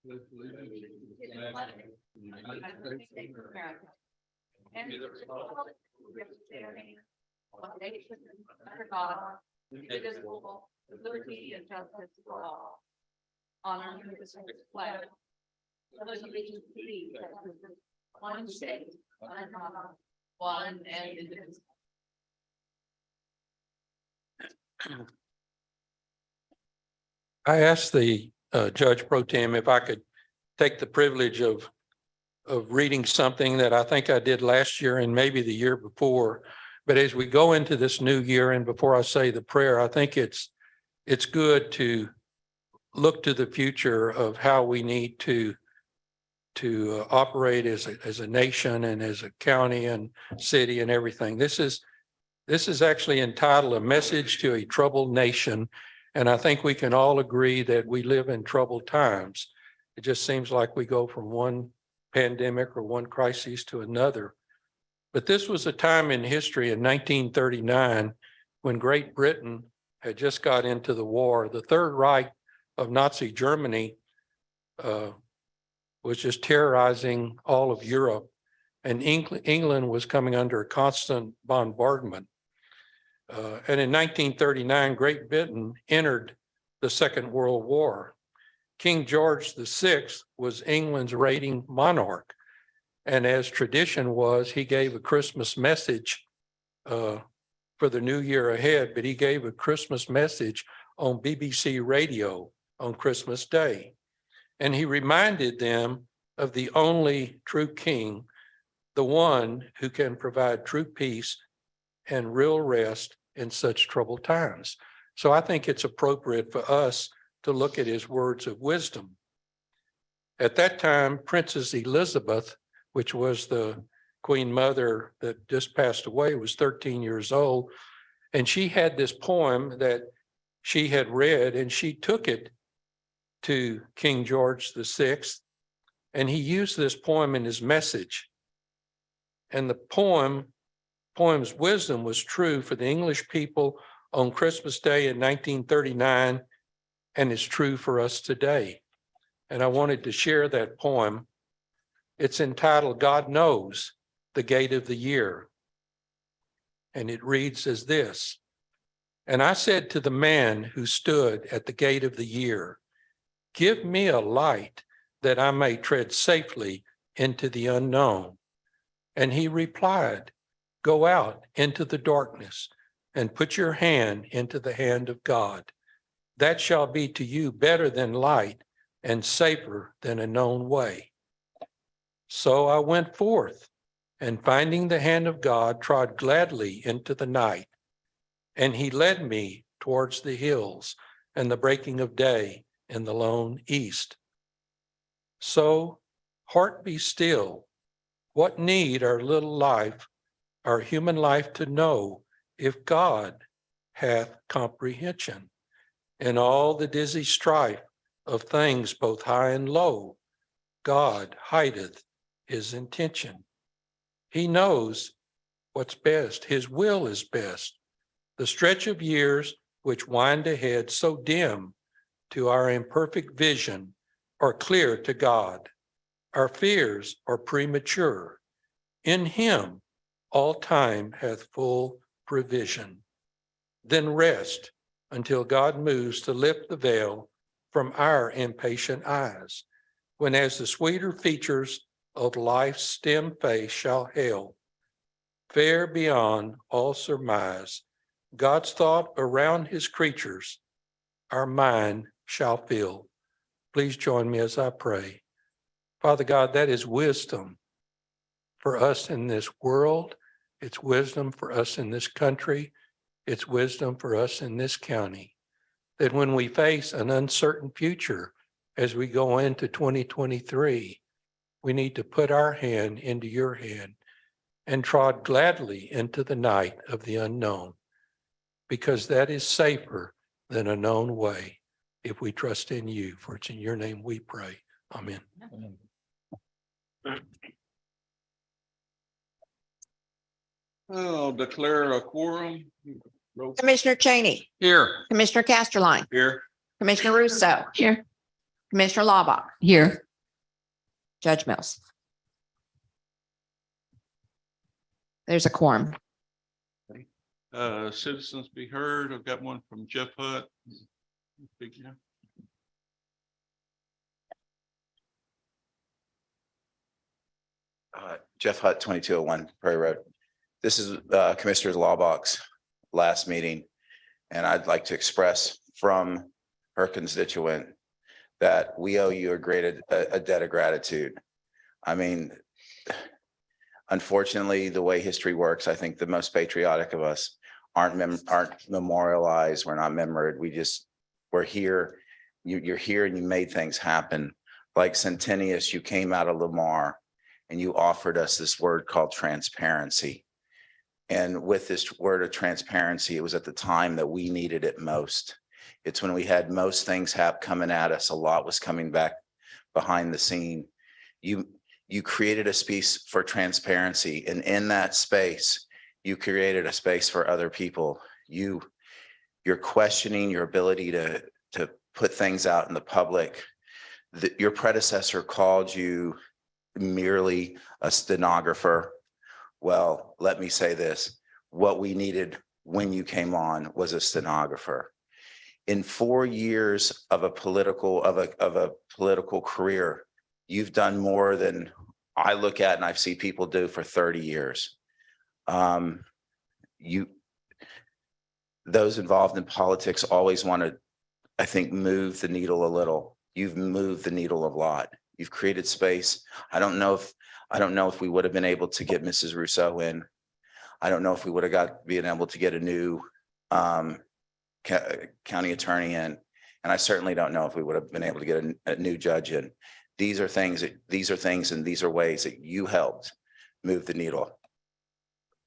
And one nation under God, indivisible, with liberty and justice for all. Honor the flag. Pledge allegiance to thee, one state, under God, one and indivisible. I asked the Judge Pro Tem if I could take the privilege of reading something that I think I did last year and maybe the year before. But as we go into this new year, and before I say the prayer, I think it's good to look to the future of how we need to operate as a nation and as a county and city and everything. This is actually entitled "A Message to a Troubled Nation." And I think we can all agree that we live in troubled times. It just seems like we go from one pandemic or one crisis to another. But this was a time in history in 1939 when Great Britain had just got into the war. The Third Reich of Nazi Germany was just terrorizing all of Europe, and England was coming under a constant bombardment. And in 1939, Great Britain entered the Second World War. King George VI was England's reigning monarch. And as tradition was, he gave a Christmas message for the new year ahead, but he gave a Christmas message on BBC Radio on Christmas Day. And he reminded them of the only true king, the one who can provide true peace and real rest in such troubled times. So I think it's appropriate for us to look at his words of wisdom. At that time, Princess Elizabeth, which was the Queen Mother that just passed away, was 13 years old. And she had this poem that she had read, and she took it to King George VI. And he used this poem in his message. And the poem's wisdom was true for the English people on Christmas Day in 1939, and it's true for us today. And I wanted to share that poem. It's entitled "God Knows the Gate of the Year." And it reads as this: "And I said to the man who stood at the gate of the year, 'Give me a light that I may tread safely into the unknown.' And he replied, 'Go out into the darkness and put your hand into the hand of God. That shall be to you better than light and safer than a known way.' So I went forth, and finding the hand of God, trod gladly into the night. And he led me towards the hills and the breaking of day in the lone east. So, heart, be still. What need our little life, our human life, to know if God hath comprehension in all the dizzy strife of things both high and low? God hideth his intention. He knows what's best. His will is best. The stretch of years which wind ahead so dim to our imperfect vision are clear to God. Our fears are premature. In him all time hath full provision. Then rest until God moves to lift the veil from our impatient eyes, when as the sweeter features of life's dim face shall hail, fair beyond all surmise, God's thought around his creatures, our mind shall fill." Please join me as I pray. Father God, that is wisdom for us in this world. It's wisdom for us in this country. It's wisdom for us in this county. That when we face an uncertain future as we go into 2023, we need to put our hand into your hand and trod gladly into the night of the unknown, because that is safer than a known way if we trust in you. For it's in your name we pray. Amen. I'll declare a quorum. Commissioner Cheney, Here. Commissioner Casterline, Here. Commissioner Russo. Here. Commissioner Laubach. Here. Judge Mills. There's a quorum. Citizens be heard. I've got one from Jeff Hutt. Speak now. Jeff Hutt, 2201 Prairie Road. This is Commissioner Laubach's last meeting. And I'd like to express from her constituent that we owe you a debt of gratitude. I mean, unfortunately, the way history works, I think the most patriotic of us aren't memorialized. We're not remembered. We're here. You're here and you made things happen. Like Centennius, you came out of Lamar and you offered us this word called transparency. And with this word of transparency, it was at the time that we needed it most. It's when we had most things coming at us. A lot was coming back behind the scene. You created a space for transparency, and in that space, you created a space for other people. You're questioning your ability to put things out in the public. Your predecessor called you merely a stenographer. Well, let me say this. What we needed when you came on was a stenographer. In 4 years of a political career, you've done more than I look at and I've seen people do for 30 years. Those involved in politics always want to, I think, move the needle a little. You've moved the needle a lot. You've created space. I don't know if we would have been able to get Mrs. Rousseau in. I don't know if we would have been able to get a new county attorney in. And I certainly don't know if we would have been able to get a new judge in. These are things and these are ways that you helped move the needle.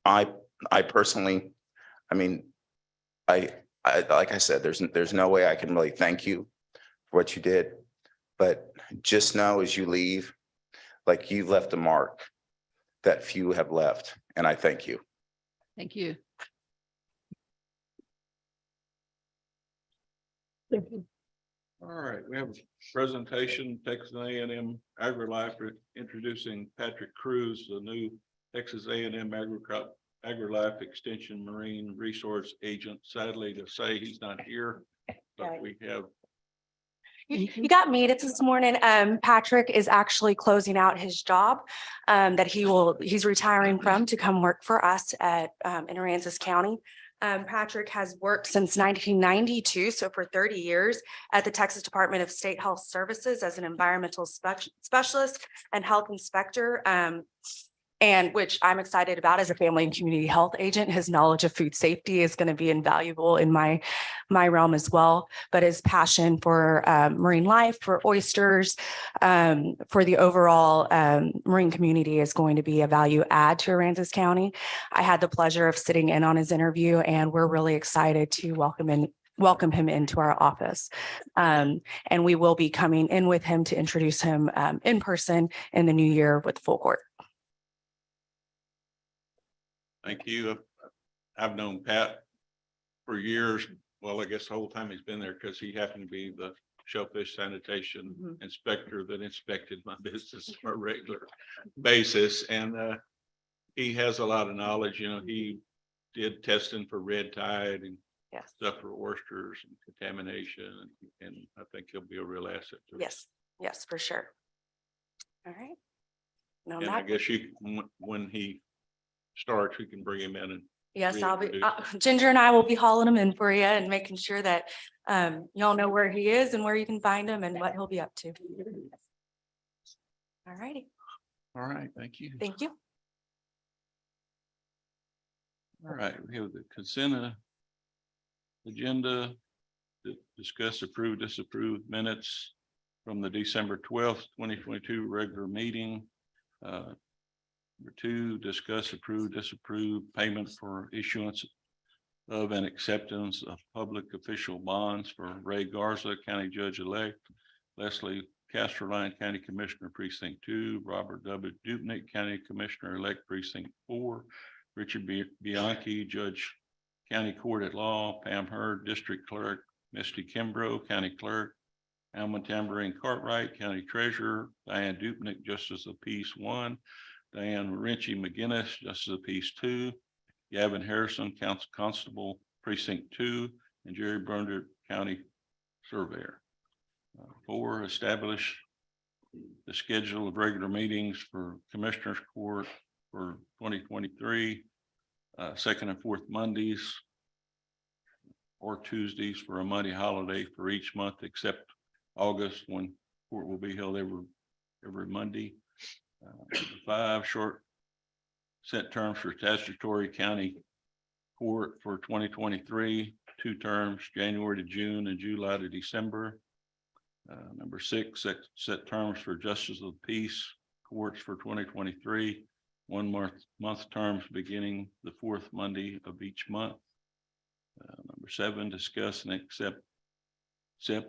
I personally, I mean, I like I said, there's no way I can really thank you for what you did, but just know as you leave, like you've left a mark that few have left, and I thank you. Thank you. All right, we have a presentation, Texas A&M AgriLife introducing Patrick Cruz, the new Texas A&M AgriLife Extension Marine Resource Agent. Sadly to say he's not here, but we have. You got muted this morning. Patrick is actually closing out his job that he's retiring from to come work for us at in Aransas County. Patrick has worked since 1992, so for 30 years at the Texas Department of State Health Services as an environmental specialist and health inspector. And which I'm excited about as a family and community health agent. His knowledge of food safety is going to be invaluable in my realm as well. But his passion for marine life, for oysters, for the overall marine community is going to be a value add to Aransas County. I had the pleasure of sitting in on his interview, and we're really excited to welcome him into our office. And we will be coming in with him to introduce him in person in the new year with full court. Thank you. I've known Pat for years. Well, I guess the whole time he's been there because he happened to be the shellfish sanitation inspector that inspected my business on a regular basis. And he has a lot of knowledge. You know, he did testing for red tide and stuff for oysters and contamination. And I think he'll be a real asset to us. Yes, for sure. All right. No, And I guess when he starts, we can bring him in and. Yes, I'll be, Ginger and I will be hauling him in for you and making sure that y'all know where he is and where you can find him and what he'll be up to. All righty. All right, thank you. Thank you. All right, we have the consent agenda to discuss, approve, disapprove minutes from the December 12th, 2022 regular meeting. Number 2, discuss, approve, disapprove payment for issuance of an acceptance of public official bonds for Ray Garza, County Judge-elect, Leslie Casterline, County Commissioner Precinct 2, Robert W. Dupnick, County Commissioner-elect Precinct 4, Richard Bianchi, Judge, County Court at Law, Pam Hurd, District Clerk, Misty Kimbrough, County Clerk, Alma Tambourine Cartwright, County Treasurer, Diane Dupnick, Justice of Peace 1, Diane Ritchie McGinnis, Justice of Peace 2, Gavin Harrison, Council Constable Precinct 2, and Jerry Bernard, County Surveyor. 4, establish the schedule of regular meetings for Commissioners Court for 2023, second and fourth Mondays or Tuesdays for a Monday holiday for each month except August, when court will be held every Monday. 5, short set terms for statutory county court for 2023, 2 terms, January to June and July to December. Number 6, set terms for justice of the peace courts for 2023, 1 month terms beginning the 4th Monday of each month. Number 7, discuss and accept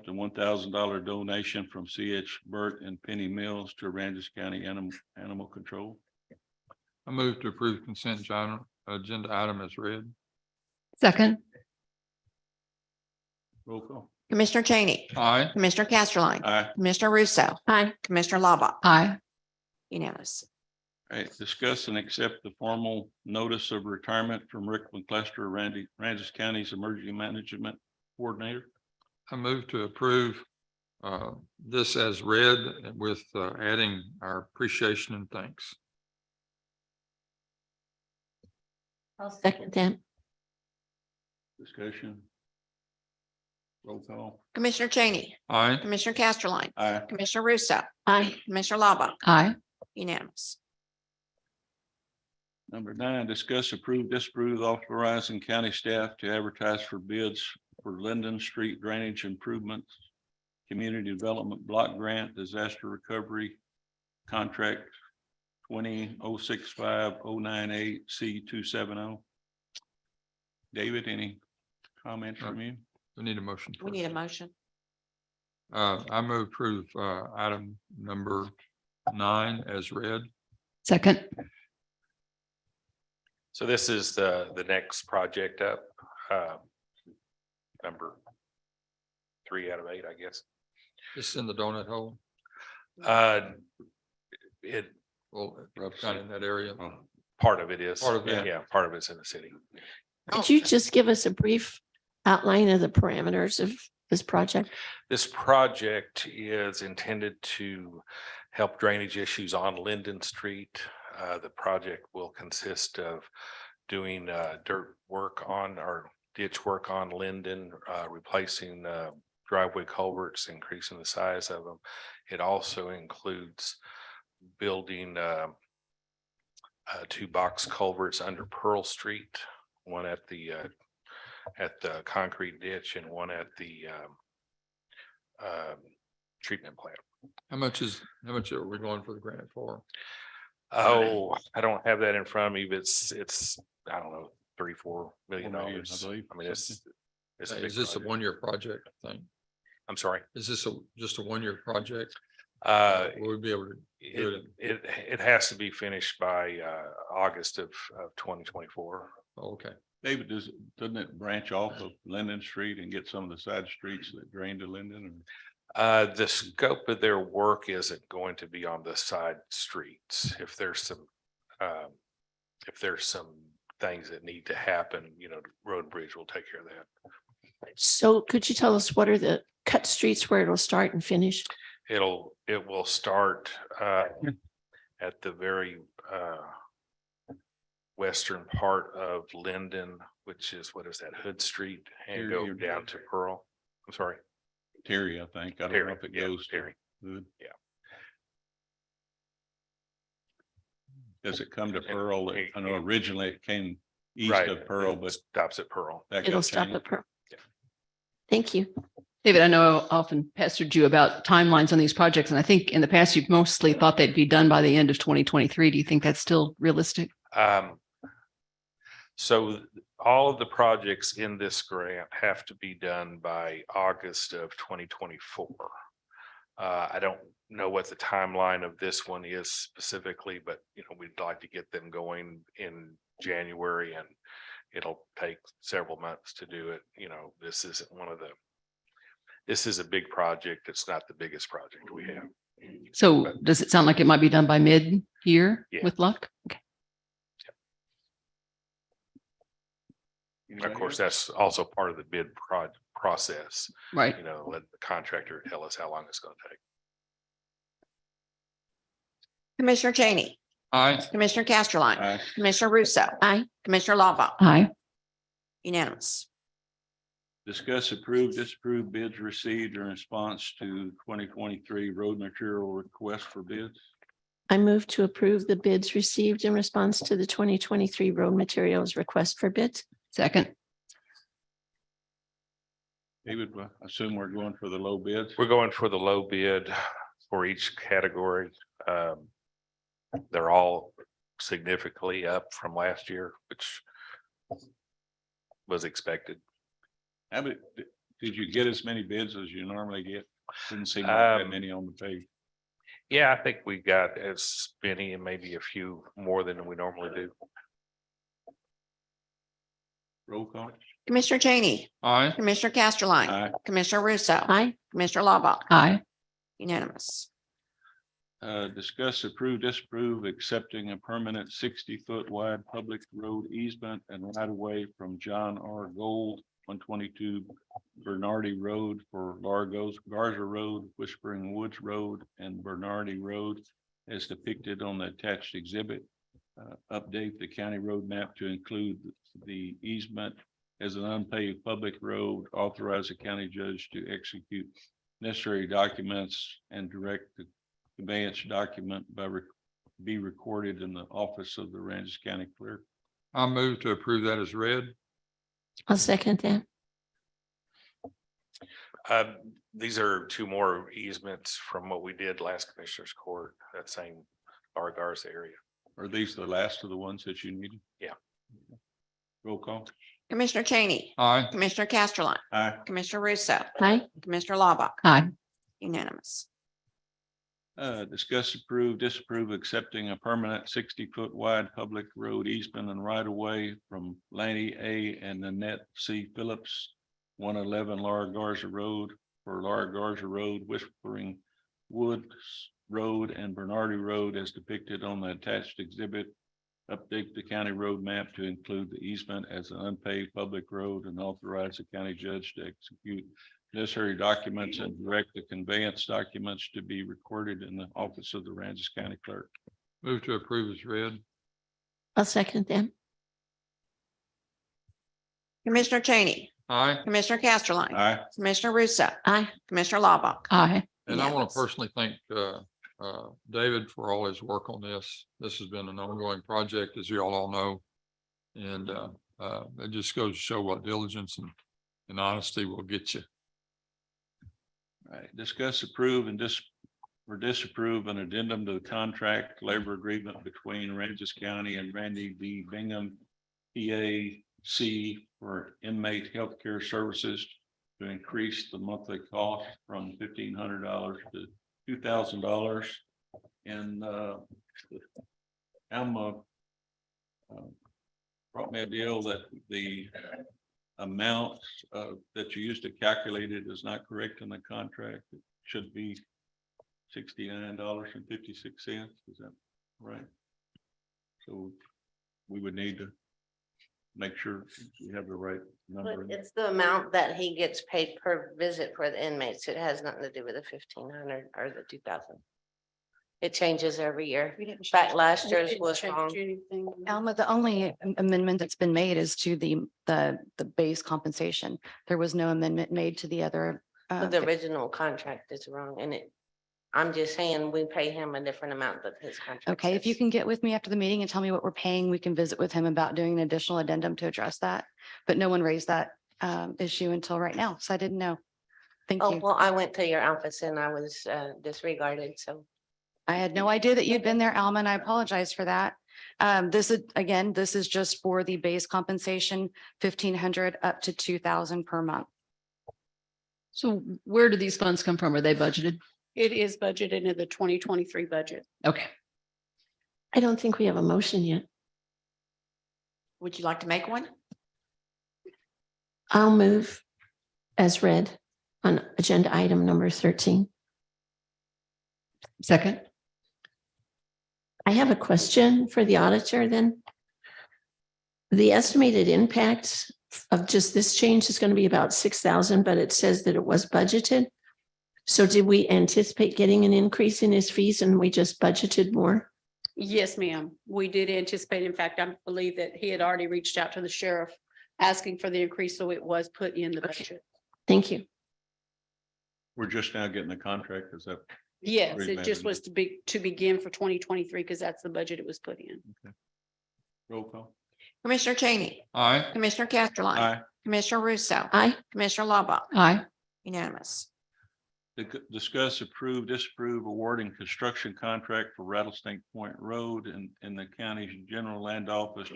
a $1,000 donation from C.H. Burt and Penny Mills to Aransas County Animal Control. I move to approve consent agenda item as read. Second. Roll call. Commissioner Cheney, Aye. Commissioner Casterline, Aye. Commissioner Russo, Aye. Commissioner Laubach, Aye. unanimous. All right, discuss and accept the formal notice of retirement from Rick McClester, Aransas County's Emergency Management Coordinator. I move to approve this as read with adding our appreciation and thanks. I'll second that. Discussion. Roll call. Commissioner Cheney, Aye. Commissioner Casterline, Aye. Commissioner Russo, Aye. Commissioner Laubach, Aye. unanimous. Number 9, discuss, approve, disapprove, authorizing county staff to advertise for bids for Linden Street drainage improvements, community development block grant, disaster recovery contract 20-065-098-C270. David, any comments from you? We need a motion. We need a motion. I move approve item number 9 as read. Second. So this is the next project up, number 3 out of 8, I guess. This is in the donut hole. It, Well, kind of in that area. part of it is, Part of it. yeah, part of it's in the city. Could you just give us a brief outline of the parameters of this project? This project is intended to help drainage issues on Linden Street. The project will consist of doing dirt work on or ditch work on Linden, replacing driveway culverts, increasing the size of them. It also includes building 2 box culverts under Pearl Street, one at the concrete ditch and one at the treatment plant. How much are we going for the grant for? Oh, I don't have that in front of me, but it's, I don't know, $3-4 million. $4 million, I I believe. mean, it's a big Is this a project. 1-year project thing? I'm sorry. Is this just a 1-year project? Will we be able to do it? It has to be finished by August of 2024. Okay. David, doesn't it branch off of Linden Street and get some of the side streets that drain to Linden? The scope of their work isn't going to be on the side streets. If there's some things that need to happen, Road and Bridge will take care of that. So could you tell us what are the cut streets where it'll start and finish? It will start at the very western part of Linden, which is, what is that, Hood Street, and go Here. down to Pearl. I'm sorry. Terry, I think. I don't know Terry, if it yeah, goes to Terry. Hood. Yeah. Does it come to Pearl? I know originally it came east Right, of Pearl, it but stops at Pearl. that It'll got stop changed. at Pearl. Yeah. Thank you. David, I know I often pestered you about timelines on these projects, and I think in the past you've mostly thought they'd be done by the end of 2023. Do you think that's still realistic? So all of the projects in this grant have to be done by August of 2024. I don't know what the timeline of this one is specifically, but we'd like to get them going in January, and it'll take several months to do it. This isn't one of the This is a big project. It's not the biggest project we have. So does it sound like it might be done by mid-year Yeah. with luck? Okay. Of course, that's also part of the bid process. Right. You know, let the contractor tell us how long it's going to take. Commissioner Cheney, Aye. Commissioner Casterline, Aye. Commissioner Russo, Aye. Commissioner Laubach, Aye. unanimous. Discuss, approve, disapprove bids received in response to 2023 road material request for bids. I move to approve the bids received in response to the 2023 road materials request for bids. Second. David, I assume we're going for the low bids. We're going for the low bid for each category. They're all significantly up from last year, which was expected. How many, did you get as many bids as you normally get? Didn't seem like that many on the page. Yeah, I think we got as many and maybe a few more than we normally do. Roll call. Commissioner Cheney, Aye. Commissioner Casterline, Aye. Commissioner Russo, Aye. Commissioner Laubach, Aye. unanimous. Discuss, approve, disapprove, accepting a permanent 60-foot wide public road easement and right of way from John R. Gold, 122 Bernardi Road for Largo's Garza Road, Whispering Woods Road, and Bernardi Road as depicted on the attached exhibit. Update the county road map to include the easement as an unpaved public road. Authorize the county judge to execute necessary documents and direct the conveyance document be recorded in the office of the Aransas County Clerk. I'll move to approve that as read. I'll second that. These are two more easements from what we did last Commissioner's Court, that same Garza area. Are these the last of the ones that you needed? Yeah. Roll call. Commissioner Cheney, Aye. Commissioner Casterline, Aye. Commissioner Russo, Aye. Commissioner Laubach, Aye. unanimous. Discuss, approve, disapprove, accepting a permanent 60-foot wide public road easement and right of way from Lanny A. and Nanette C. Phillips, 111 Laura Garza Road for Laura Garza Road, Whispering Woods Road, and Bernardi Road as depicted on the attached exhibit. Update the county road map to include the easement as an unpaved public road and authorize the county judge to execute necessary documents and direct the conveyance documents to be recorded in the office of the Aransas County Clerk. Move to approve as read. I'll second that. Commissioner Cheney, Aye. Commissioner Casterline, Aye. Commissioner Russo, Aye. Commissioner Laubach, Aye. And I want Unanimous. to personally thank David for all his work on this. This has been an ongoing project, as you all know. And it just goes to show what diligence and honesty will get you. All right, discuss, approve, and disapprove an addendum to the contract labor agreement between Aransas County and Randy B. Bingham, PAC, for inmate healthcare services to increase the monthly cost from $1,500 to $2,000. And Alma brought me a deal that the amount that you used to calculate it is not correct in the contract. It should be $69.56. Is that right? So we would need to make sure we have the right But number. it's the amount that he gets paid per visit for the inmates. It has nothing to do with the 1,500 or the 2,000. It changes every year. In fact, last year's was wrong. Alma, the only amendment that's been made is to the base compensation. There was no amendment made to the other. But the original contract is wrong and I'm just saying we pay him a different amount that his contract. Okay, if you says. can get with me after the meeting and tell me what we're paying, we can visit with him about doing an additional addendum to address that. But no one raised that issue until right now, so I didn't know. Thank Oh, you. well, I went to your office and I was disregarded, so. I had no idea that you'd been there, Alma, and I apologize for that. This is, again, this is just for the base compensation, 1,500 up to 2,000 per month. So where do these funds come from? Are they budgeted? It is budgeted into the 2023 budget. Okay. I don't think we have a motion yet. would you like to make one? I'll move as read. on agenda item number 13. Second. I have a question for the auditor then. The estimated impact of just this change is going to be about 6,000, but it says that it was budgeted. So did we anticipate getting an increase in his fees and we just budgeted more? Yes, ma'am. We did anticipate. In fact, I believe that he had already reached out to the sheriff asking for the increase, so it was put in the budget. Thank you. We're just now getting the contract, is that? Yes, Great, it just madam. was to begin for 2023 because that's the budget it was put in. Roll call. Commissioner Cheney, Aye. Commissioner Casterline, Aye. Commissioner Russo, Aye. Commissioner Laubach, Aye. unanimous. Discuss, approve, disapprove awarding construction contract for Rattlesnake Point Road in the county's general land office.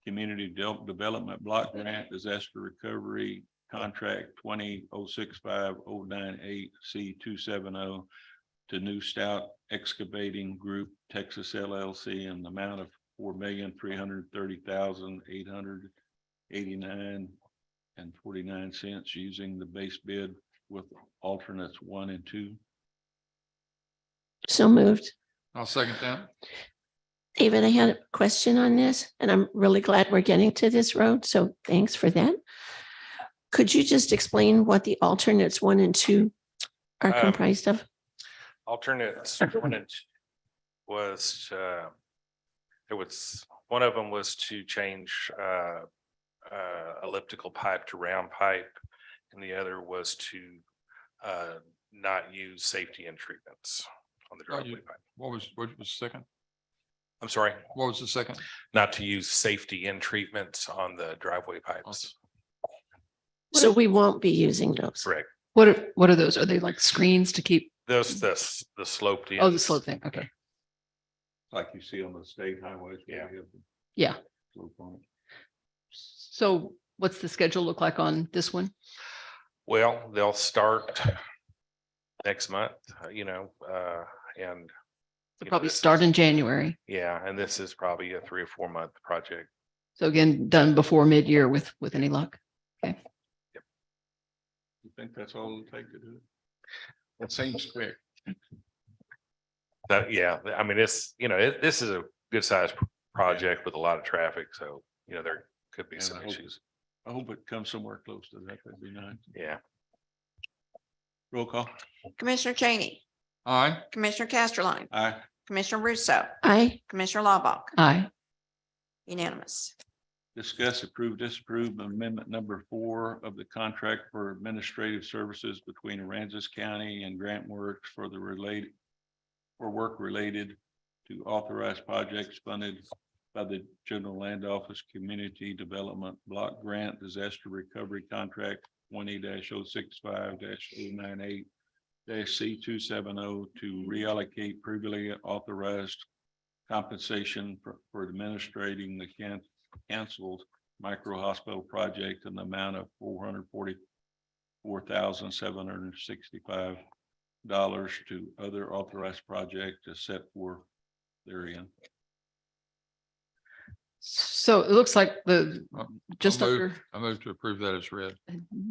Community Development Block Grant Disaster Recovery Contract 20-065-098 C-270 to New Stout Excavating Group Texas LLC in the amount of $4,330,889.49 using the base bid with alternates 1 and 2. So moved. I'll second that. David, I had a question on this and I'm really glad we're getting to this road. So thanks for that. Could you just explain what the alternates 1 and 2 are comprised of? Alternates one and two was, one of them was to change elliptical pipe to round pipe. And the other was to not use safety end treatments on the driveway pipe. What was the second? I'm sorry, What was the second? not to use safety end treatments on the driveway pipes. So we won't be using those. Correct. What are those? Are they like screens to keep? Those, the sloped. Oh, the ends. slope thing. Okay. Like you see on the state highways. where Yeah. we have the Yeah. slope on it. So what's the schedule look like on this one? Well, they'll start next month, and They'll probably start in January. yeah, and this is probably a 3 or 4 month project. So again, done before mid-year with any luck. You think that's all it'll take to do it? That seems quick. That, yeah, I mean, this is a good sized project with a lot of traffic, so, there could be And some I hope- issues. I hope it comes somewhere close to that. That'd be nice. Yeah. Roll call. Commissioner Cheney, Aye. Commissioner Casterline, Aye. Commissioner Russo, Aye. Commissioner Laubach, Aye. unanimous. Discuss, approve, disapprove amendment number 4 of the contract for administrative services between Aransas County and Grant Works for work related to authorized projects funded by the General Land Office Community Development Block Grant Disaster Recovery Contract 20-065-098 C-270 to reallocate previously authorized compensation for administrating the canceled micro hospital project in the amount of $444,765 to other authorized projects as set forth therein. So it looks like just I'll move- under I move to approve that as read.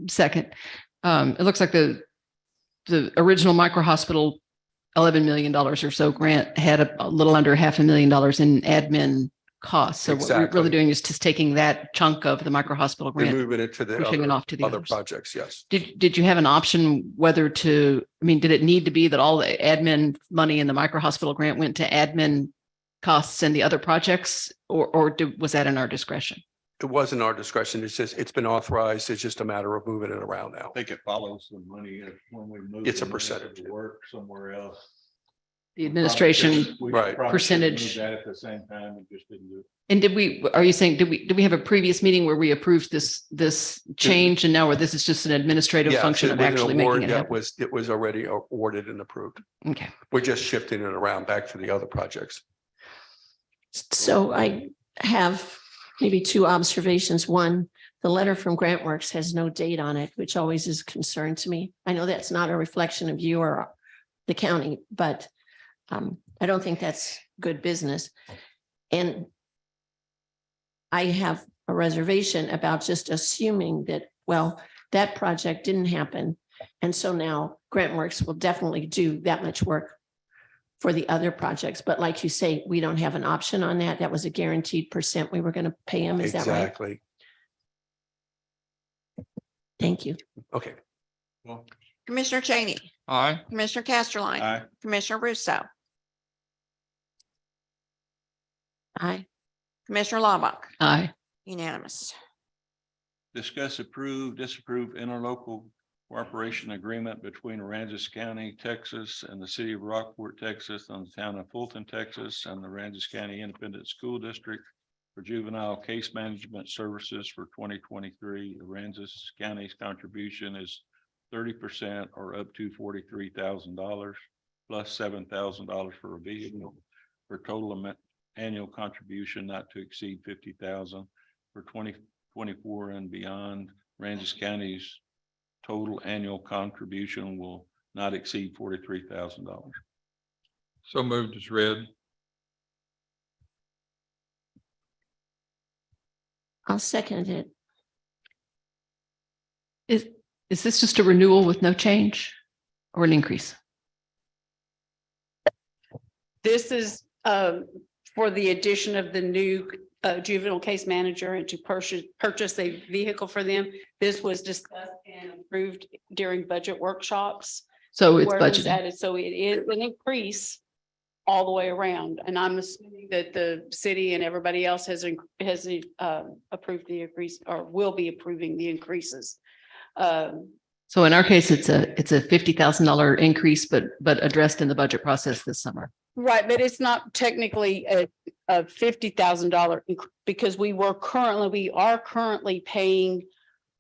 second. It looks like the original micro hospital, $11 million or so grant had a little under $500,000 in admin costs. So what we're Exactly. really doing is just taking that chunk of the micro hospital We grant, move it into the pushing it off to the other others. projects, yes. Did you have an option whether did it need to be that all the admin money in the micro hospital grant went to admin costs and the other projects, or was that in our discretion? It wasn't our discretion. It's just, it's been authorized. It's just a matter of moving it around now. I think it follows the money when we move. It's a the money percentage. to Work somewhere else. The administration, We Right. probably should have percentage. moved that at the same time, we just didn't do it. and are you saying, did we have a previous meeting where we approved this change and now where this is just an administrative Yes, function it of was an actually award making it that happen? it was already awarded and approved. Okay. We're just shifting it around back to the other projects. So I have maybe 2 observations. One, the letter from Grant Works has no date on it, which always is a concern to me. I know that's not a reflection of you or the county, but I don't think that's good business. And I have a reservation about just assuming that, well, that project didn't happen. And so now Grant Works will definitely do that much work for the other projects. But like you say, we don't have an option on that. That was a guaranteed percent we were going to pay him. Is that right? Exactly. Thank you. Okay. Well, Commissioner Cheney, Aye. Commissioner Casterline, aye. Commissioner Russo, Aye. Commissioner Laubach, Aye. unanimous. Discuss disapprove interlocal cooperation agreement between Aransas County, Texas and the city of Rockport, Texas on the town of Fulton, Texas and the Aransas County Independent School District for juvenile case management services for 2023. Aransas County's contribution is 30% or up to $43,000 plus $7,000 for a vehicle for total annual contribution not to exceed $50,000 for 2024 and beyond. Aransas County's total annual contribution will not exceed $43,000. So moved as read. I'll second it. Is this just a renewal with no change or an increase? This is for the addition of the new juvenile case manager and to purchase a vehicle for them. This was discussed and approved during budget workshops. So it's where it was budgeted. added. So it is an increase all the way around. And I'm assuming that the city and everybody else has approved the increase or will be approving the increases. So in our case, it's a $50,000 increase, but addressed in the budget process this summer. Right, but it's not technically a $50,000 because we are currently paying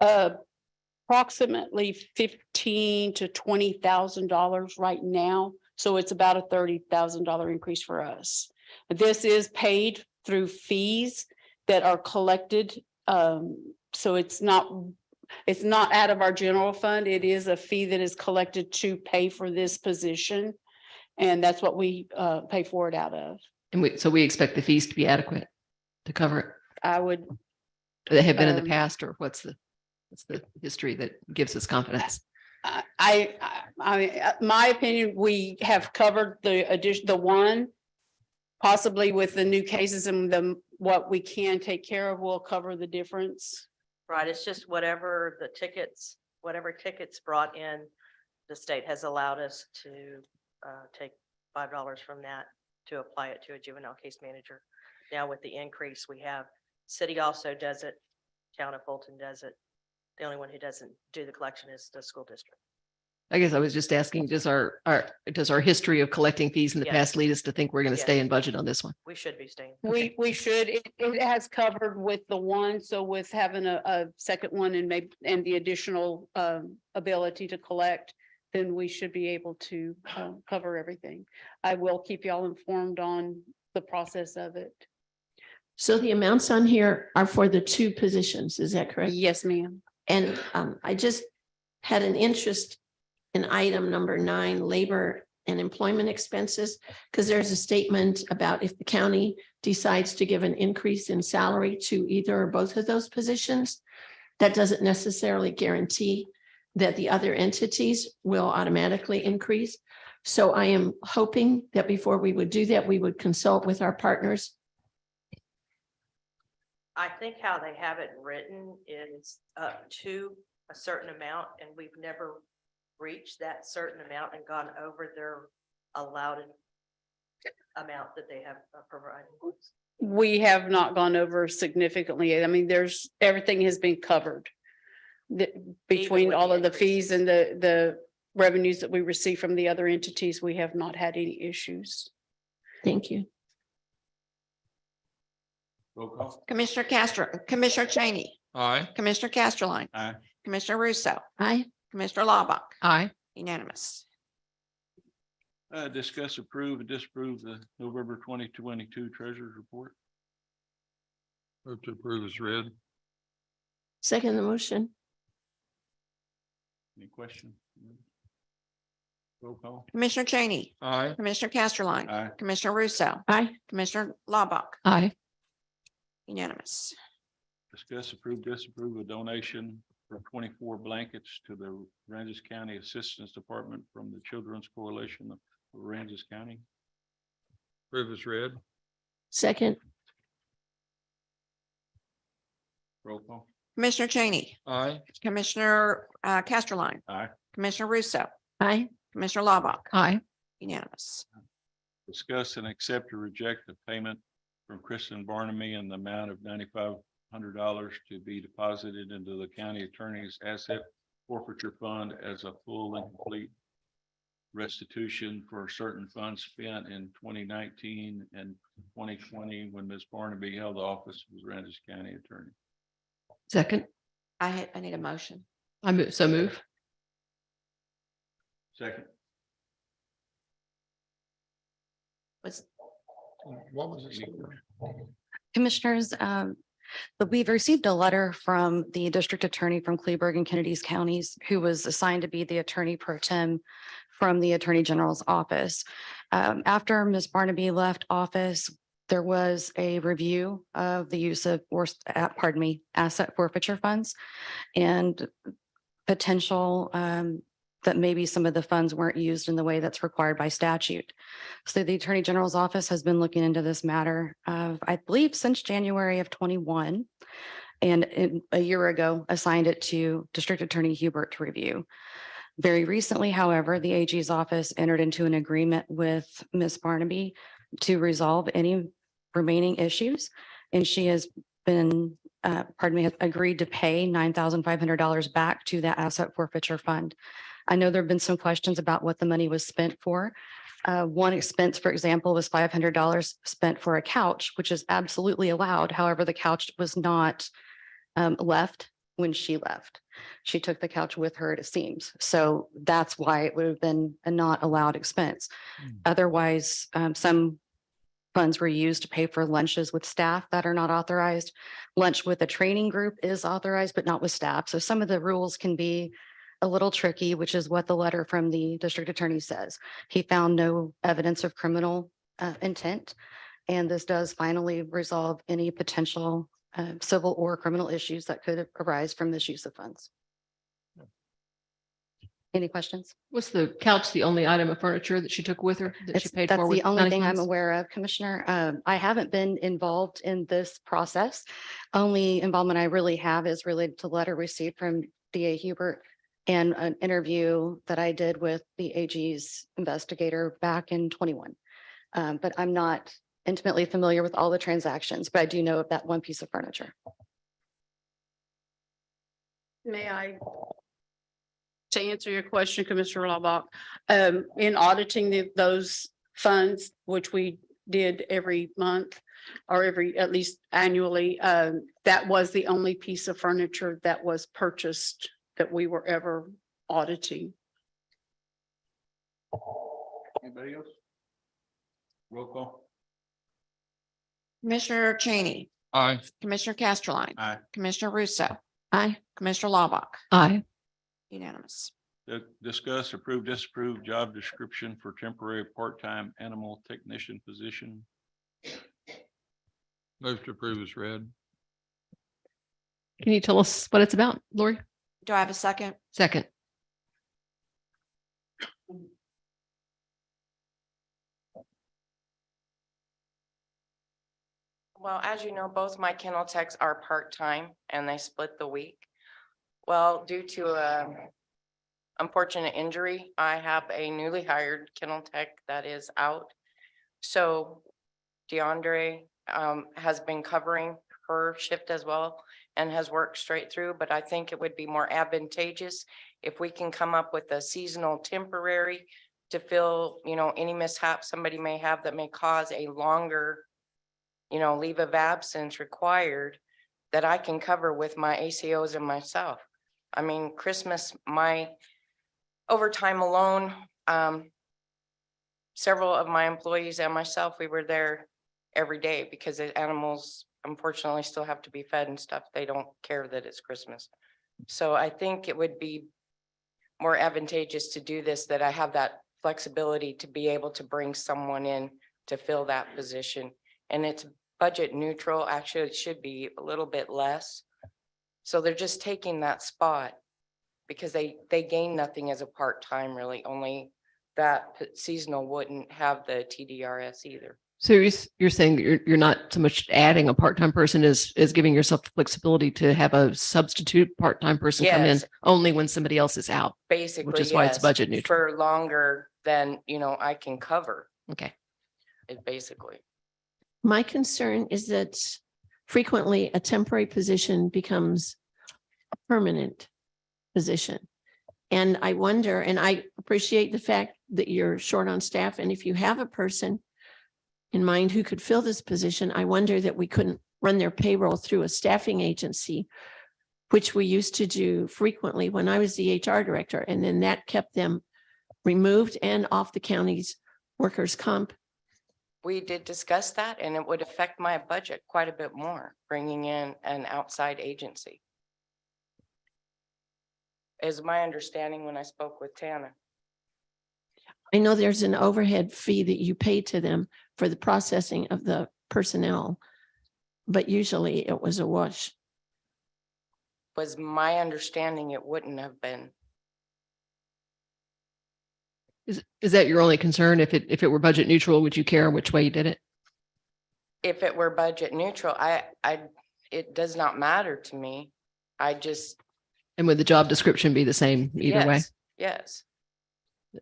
approximately $15,000 to $20,000 right now. So it's about a $30,000 increase for us. This is paid through fees that are collected. So it's not out of our general fund. It is a fee that is collected to pay for this position. And that's what we pay for it out of. And so we expect the fees to be adequate to cover it. I would, They have been in the Um, past, or what's the history that gives us confidence? my opinion, we have covered the one. Possibly with the new cases and what we can take care of, will cover the difference. Right, it's just whatever tickets brought in, the state has allowed us to take $5 from that to apply it to a juvenile case manager. Now with the increase we have, city also does it, town of Fulton does it. The only one who doesn't do the collection is the school district. I guess I was just asking, does our history of collecting fees in the Yes. past lead us to think we're going to Yes. stay in budget on this one? We should be staying. We should, it has covered with the one, so with having a second one and the additional ability to collect, then we should be able to cover everything. I will keep y'all informed on the process of it. So the amounts on here are for the two positions, is that correct? Yes, ma'am. And I just had an interest in item number 9, labor and employment expenses, because there's a statement about if the county decides to give an increase in salary to either or both of those positions, that doesn't necessarily guarantee that the other entities will automatically increase. So I am hoping that before we would do that, we would consult with our partners. I think how they have it written is up to a certain amount, and we've never reached that certain amount and gone over their allowed amount that they have provided. We have not gone over significantly. I mean, everything has been covered. Between with all the of the increases. fees and the revenues that we receive from the other entities, we have not had any issues. Thank you. Roll call. Commissioner Cheney, Aye. Commissioner Casterline, Aye. Commissioner Russo, Aye. Commissioner Laubach, Aye. unanimous. Discuss, approve, and disapprove the November 2022 treasurer's report. Move to approve as read. Second the motion. Any question? Roll call. Commissioner Cheney, Aye. Commissioner Casterline, Aye. Commissioner Russo, Aye. Commissioner Laubach, Aye. unanimous. Discuss, approve, disapprove a donation for 24 blankets to the Aransas County Assistance Department from the Children's Coalition of Aransas County. Approve as read. second, Roll call. Commissioner Cheney, Aye. Commissioner Casterline, Aye. Commissioner Russo, aye, Commissioner Laubach, Aye. unanimous. Discuss and accept or reject the payment from Kristen Barnamy in the amount of $9,500 to be deposited into the county attorney's asset forfeiture fund as a full and complete restitution for certain funds spent in 2019 and 2020 when Ms. Barnaby held the office of Aransas County Attorney. Second, I need a motion. I move, so move. Second. What was it? Commissioners, but we've received a letter from the district attorney from Cleburne and Kennedy's counties, who was assigned to be the attorney pro tem from the Attorney General's office. After Ms. Barnaby left office, there was a review of the use of, asset forfeiture funds and potential that maybe some of the funds weren't used in the way that's required by statute. So the Attorney General's office has been looking into this matter I believe, since January of 21. And a year ago, assigned it to District Attorney Hubert to review. Very recently, however, the AG's office entered into an agreement with Ms. Barnaby to resolve any remaining issues. And she has been, has agreed to pay $9,500 back to that asset forfeiture fund. I know there have been some questions about what the money was spent for. One expense, for example, was $500 spent for a couch, which is absolutely allowed. However, the couch was not left when she left. She took the couch with her, it seems. So that's why it would have been a not allowed expense. Otherwise, some funds were used to pay for lunches with staff that are not authorized. Lunch with a training group is authorized, but not with staff. So some of the rules can be a little tricky, which is what the letter from the district attorney says. He found no evidence of criminal intent. And this does finally resolve any potential civil or criminal issues that could arise from this use of funds. Any questions? Was the couch the only item of furniture that she took with her that she paid for? That's with the only county thing I'm funds? aware of, Commissioner. I haven't been involved in this process. Only involvement I really have is related to letter received from DA Hubert and an interview that I did with the AG's investigator back in 21. But I'm not intimately familiar with all the transactions, but I do know of that one piece of furniture. May I? To answer your question, Commissioner Laubach, in auditing those funds, which we did every month or at least annually, that was the only piece of furniture that was purchased that we were ever auditing. Anybody else? Roll call. Commissioner Cheney, Aye. Commissioner Casterline, Aye. Commissioner Russo, aye, Commissioner Laubach, Aye. unanimous. Discuss, approve, disapprove job description for temporary part-time animal technician position. Move to approve as read. Can you tell us what it's about, Lori? Do I have a second? Second. Well, as you know, both my kennel techs are part-time and they split the week. Well, due to a unfortunate injury, I have a newly hired kennel tech that is out. So DeAndre has been covering her shift as well and has worked straight through, but I think it would be more advantageous if we can come up with a seasonal temporary to fill, any mishap somebody may have that may cause a longer leave of absence required that I can cover with my ACOs and myself. I mean, Christmas, my overtime alone, several of my employees and myself, we were there every day because the animals unfortunately still have to be fed and stuff. They don't care that it's Christmas. So I think it would be more advantageous to do this, that I have that flexibility to be able to bring someone in to fill that position. And it's budget neutral. Actually, it should be a little bit less. So they're just taking that spot because they gain nothing as a part-time really, only that seasonal wouldn't have the TDRS either. So you're saying that you're not so much adding a part-time person as giving yourself the flexibility to have a substitute part-time person come in Yes. only when somebody else is out. Basically, is why it's yes, budget neutral. for longer than, I can cover Okay. it basically. My concern is that frequently a temporary position becomes a permanent position. And I wonder, and I appreciate the fact that you're short on staff, and if you have a person in mind who could fill this position, I wonder that we couldn't run their payroll through a staffing agency, which we used to do frequently when I was the HR director, and then that kept them removed and off the county's workers' comp. We did discuss that and it would affect my budget quite a bit more, bringing in an outside agency. Is my understanding when I spoke with Tana. I know there's an overhead fee that you pay to them for the processing of the personnel, but usually it was a wash. Was my understanding it wouldn't have been. Is that your only concern? If it were budget neutral, would you care which way you did it? If it were budget neutral, it does not matter to me. I just. And would the job description be the same either way? Yes, yes.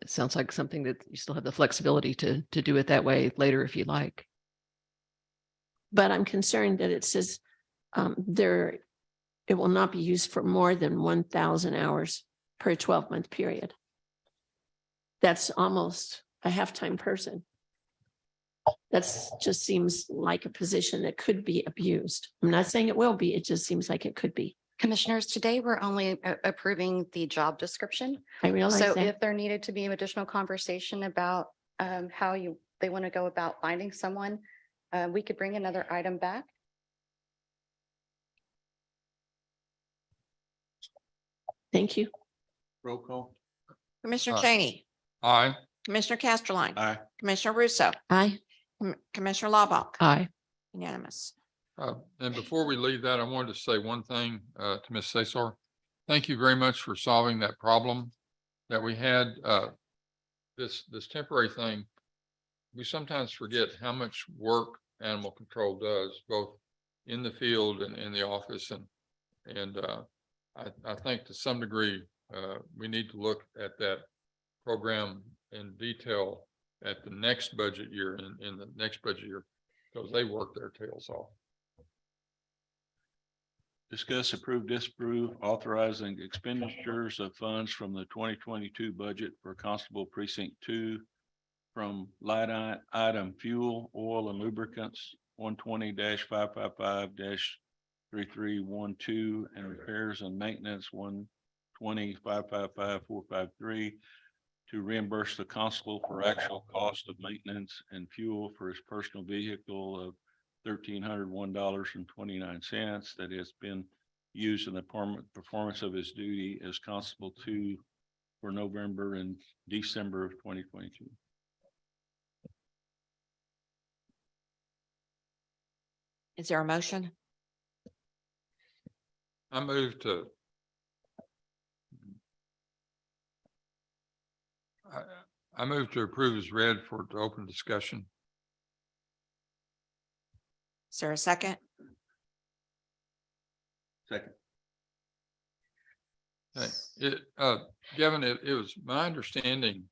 It sounds like something that you still have the flexibility to do it that way later if you like. But I'm concerned that it says it will not be used for more than 1,000 hours per 12-month period. That's almost a half-time person. That's just seems like a position that could be abused. I'm not saying it will be, it just seems like it could be. Commissioners, today we're only approving the job description. I realize So that. if there needed to be additional conversation about how they want to go about finding someone, we could bring another item back. Thank you. Roll call. Commissioner Cheney, Aye. Commissioner Casterline, Aye. Commissioner Russo, Aye. Commissioner Laubach, Aye. unanimous. And before we leave that, I wanted to say one thing to Ms. Cesar. Thank you very much for solving that problem that we had. This temporary thing, we sometimes forget how much work animal control does, both in the field and in the office. And I think to some degree, we need to look at that program in detail at the next budget year, in the next budget year, because they work their tails off. Discuss, approve, disapprove, authorizing expenditures of funds from the 2022 budget for Constable Precinct 2 from line item fuel, oil and lubricants 120-555-3312 and repairs and maintenance 120-555-453 to reimburse the constable for actual cost of maintenance and fuel for his personal vehicle of $1,301.29 that has been used in the performance of his duty as Constable 2 for November and December of 2022. Is there a motion? I move to. I move to approve as read for the open discussion. Is there a second? Second. Okay. Gavin, it was my understanding,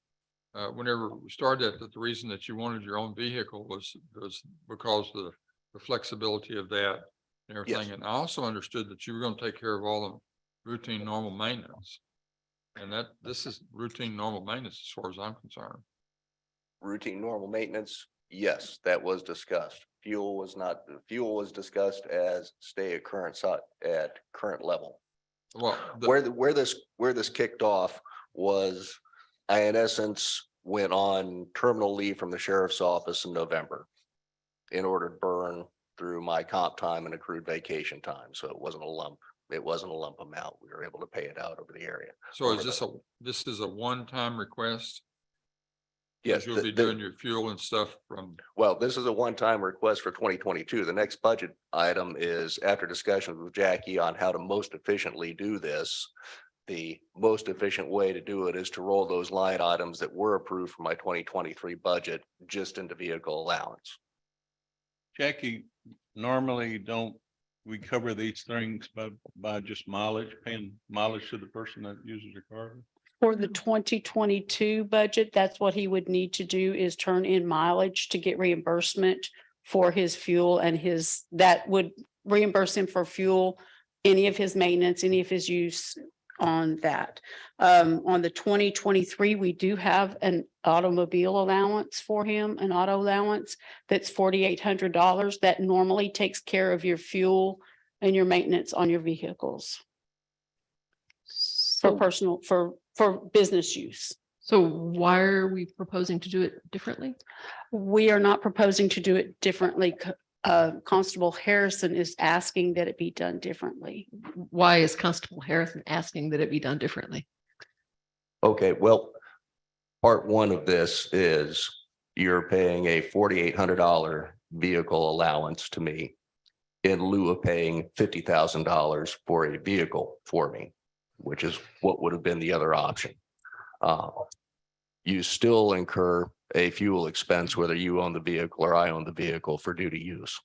whenever we started that the reason that you wanted your own vehicle was because of the flexibility of that and everything. And I also understood that you were going to take care of all the routine normal maintenance. And this is routine normal maintenance as far as I'm concerned. Routine normal maintenance, yes, that was discussed. Fuel was not, fuel was discussed as stay at current level. Well, Where this kicked off was I, in essence, went on terminal leave from the sheriff's office in November in order to burn through my comp time and accrued vacation time. So it wasn't a lump amount. We were able to pay it out over the area. So is this is a one-time request? Yes, You'll be doing your fuel and stuff from, well, this is a one-time request for 2022. The next budget item is after discussions with Jackie on how to most efficiently do this. The most efficient way to do it is to roll those line items that were approved for my 2023 budget just into vehicle allowance. Jackie, normally don't we cover these things by just mileage, paying mileage to the person that uses your car? For the 2022 budget, that's what he would need to do is turn in mileage to get reimbursement for his fuel and that would reimburse him for fuel, any of his maintenance, any of his use on that. On the 2023, we do have an automobile allowance for him, an auto allowance that's $4,800. That normally takes care of your fuel and your maintenance on your vehicles for personal, for business use. So why are we proposing to do it differently? We are not proposing to do it differently. Constable Harrison is asking that it be done differently. Why is Constable Harrison asking that it be done differently? Okay, well, part one of this is you're paying a $4,800 vehicle allowance to me in lieu of paying $50,000 for a vehicle for me, which is what would have been the other option. You still incur a fuel expense, whether you own the vehicle or I own the vehicle for duty use.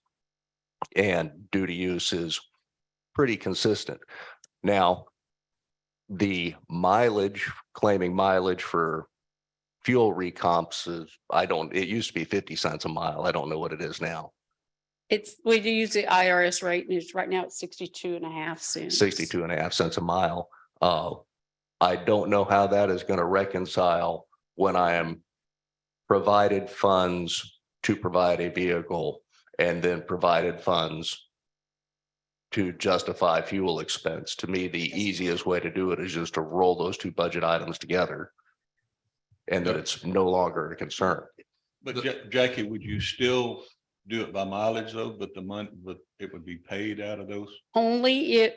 And duty use is pretty consistent. Now, the mileage, claiming mileage for fuel recomps is, it used to be 50 cents a mile. I don't know what it is now. We do use the IRS rate and right now it's 62.5 cents. 62.5 cents a mile. I don't know how that is going to reconcile when I am provided funds to provide a vehicle and then provided funds to justify fuel expense. To me, the easiest way to do it is just to roll those two budget items together and that it's no longer a concern. But Jackie, would you still do it by mileage though, but the month, but it would be paid out of those? Only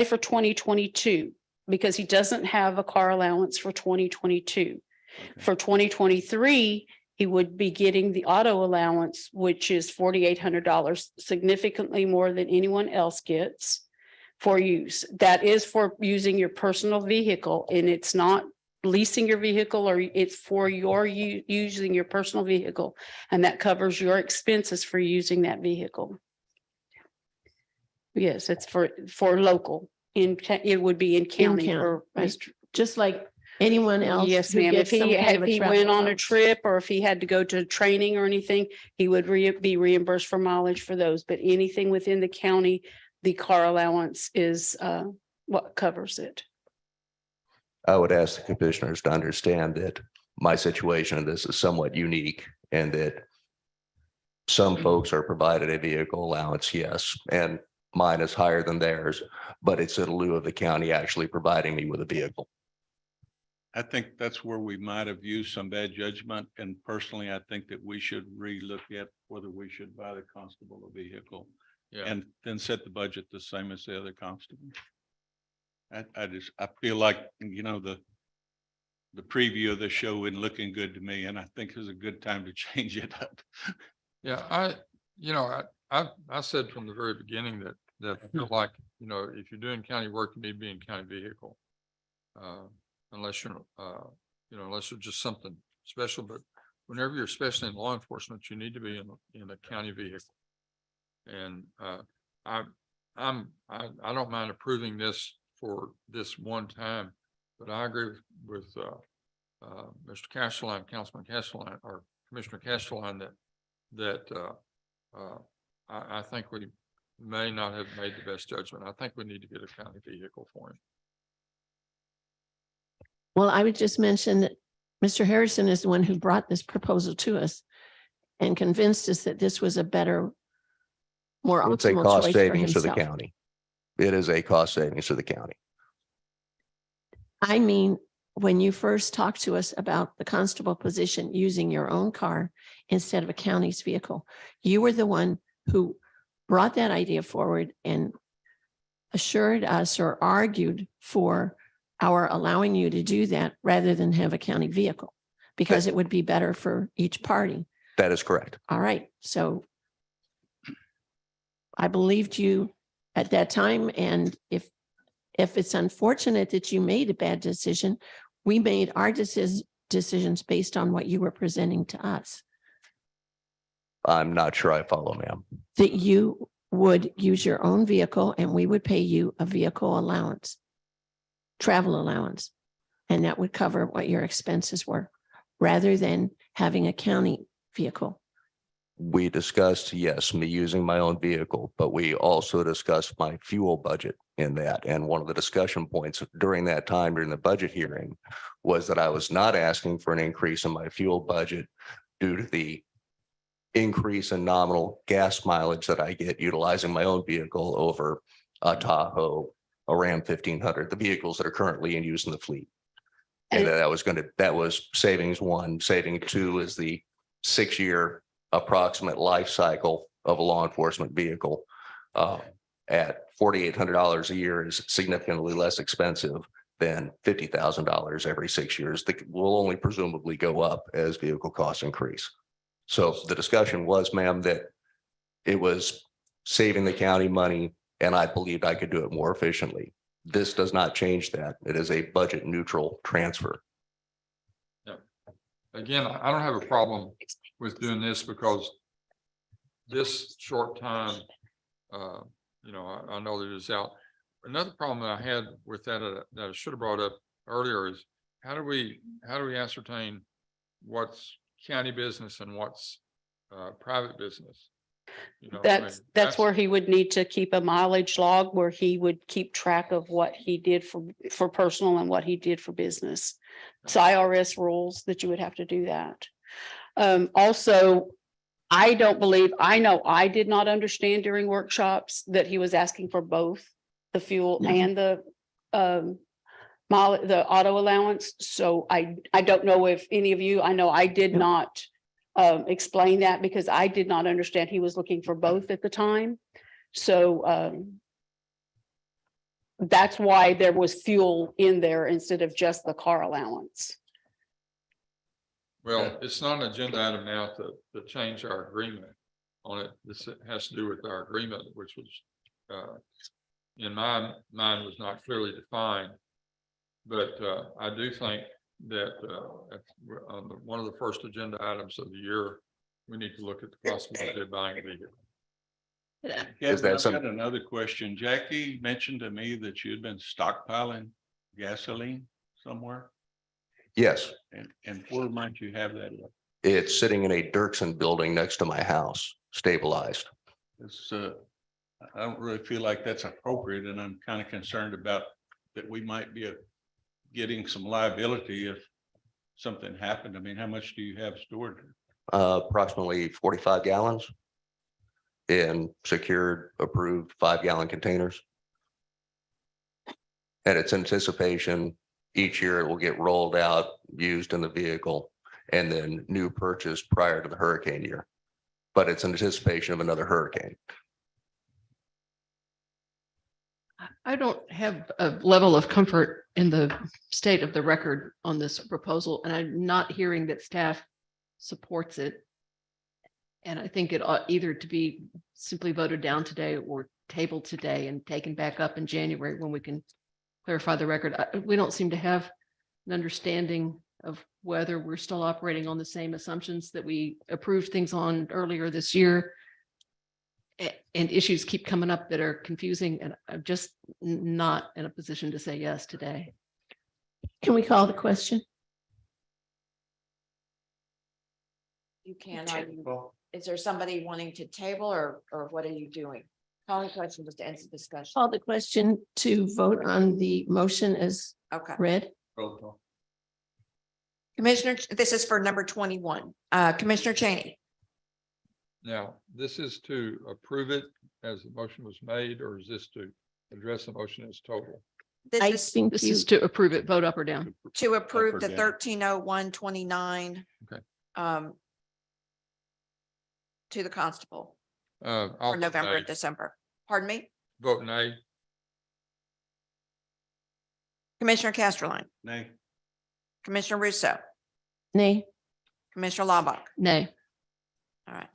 for 2022, because he doesn't have a car allowance for 2022. Okay. For 2023, he would be getting the auto allowance, which is $4,800, significantly more than anyone else gets for use. That is for using your personal vehicle, and it's not leasing your vehicle, or it's for your using your personal vehicle, and that covers your expenses for using that vehicle. Yes, it's for local. It would be in county county, for right. Just like anyone else. Yes, who ma'am. If gets some kind of a he travel went on a allowance. trip or if he had to go to training or anything, he would be reimbursed for mileage for those. But anything within the county, the car allowance is what covers it. I would ask the commissioners to understand that my situation in this is somewhat unique and that some folks are provided a vehicle allowance, yes, and mine is higher than theirs, but it's in lieu of the county actually providing me with a vehicle. I think that's where we might have used some bad judgment. And personally, I think that we should relook at whether we should buy the constable a vehicle. Yeah. And then set the budget the same as the other constable. I feel like, the preview of the show isn't looking good to me, and I think it's a good time to change it up. yeah, I said from the very beginning that I feel like, if you're doing county work, you need to be in county vehicle. Unless you're, unless you're just something special, but whenever you're especially in law enforcement, you need to be in a county vehicle. And I don't mind approving this for this one time, but I agree with Mr. Castleline, Councilman Castleline, or Commissioner Castleline that I think we may not have made the best judgment. I think we need to get a county vehicle for him. Well, I would just mention that Mr. Harrison is the one who brought this proposal to us and convinced us that this was a better, more It's a optimal cost choice for savings to the himself. county. It is a cost savings to the county. I mean, when you first talked to us about the constable position using your own car instead of a county's vehicle, you were the one who brought that idea forward and assured us or argued for our allowing you to do that rather than have a county vehicle. because it would be better for each party. That is correct. All right, so I believed you at that time, and if it's unfortunate that you made a bad decision, we made our decisions based on what you were presenting to us, I'm not sure I follow, ma'am. that you would use your own vehicle and we would pay you a vehicle allowance, travel allowance, and that would cover what your expenses were, rather than having a county vehicle. We discussed, yes, me using my own vehicle, but we also discussed my fuel budget in that. And one of the discussion points during that time, during the budget hearing, was that I was not asking for an increase in my fuel budget due to the increase in nominal gas mileage that I get utilizing my own vehicle over a Tahoe, a Ram 1500, the vehicles that are currently in use in the fleet. And that was savings one. Saving two is the 6-year approximate life cycle of a law enforcement vehicle. At $4,800 a year is significantly less expensive than $50,000 every 6 years. That will only presumably go up as vehicle costs increase. So the discussion was, ma'am, that it was saving the county money, and I believed I could do it more efficiently. This does not change that. It is a budget neutral transfer. Again, I don't have a problem with doing this because this short time, I know that it's out. Another problem that I had with that I should have brought up earlier is how do we ascertain what's county business and what's private business? That's where he would need to keep a mileage log where he would keep track of what he did for personal and what he did for business. It's IRS rules that you would have to do that. Also, I know I did not understand during workshops that he was asking for both the fuel and the auto allowance. So I don't know if any of you, I know I did not explain that because I did not understand he was looking for both at the time. So that's why there was fuel in there instead of just the car allowance. Well, it's not an agenda item now to change our agreement on it. This has to do with our agreement, which was in my mind was not clearly defined. But I do think that on one of the first agenda items of the year, we need to look at the possibility of buying a vehicle. Is that I've got another question? Jackie mentioned to me that you had been stockpiling gasoline somewhere. Yes, And where might you have that? At? it's sitting in a Dirksen building next to my house, stabilized. It's I don't really feel like that's appropriate, and I'm kind of concerned about that we might be getting some liability if something happened. I mean, how much do you have stored? Approximately 45 gallons in secured, approved 5-gallon containers. And it's anticipation each year it will get rolled out, used in the vehicle, and then new purchase prior to the hurricane year. But it's anticipation of another hurricane. I don't have a level of comfort in the state of the record on this proposal, and I'm not hearing that staff supports it. And I think it ought either to be simply voted down today or tabled today and taken back up in January when we can clarify the record. We don't seem to have an understanding of whether we're still operating on the same assumptions that we approved things on earlier this year. And issues keep coming up that are confusing, and I'm just not in a position to say yes today. Can we call the question? You can, is there somebody wanting to table or what are you doing? Calling the question was to answer the discussion. Call the question to vote on the motion as Okay. read. Commissioner, this is for number 21. Commissioner Cheney. Now, this is to approve it as the motion was made, or is this to address the motion as total? This is to approve it, vote up or down. to approve Up the or down? 130129. Okay. To the constable I'll for vote November nay. and December. Pardon me? Vote nay. Commissioner Casterline, Nay. Commissioner Russo, Nay. Commissioner Lombard. Nay. All right.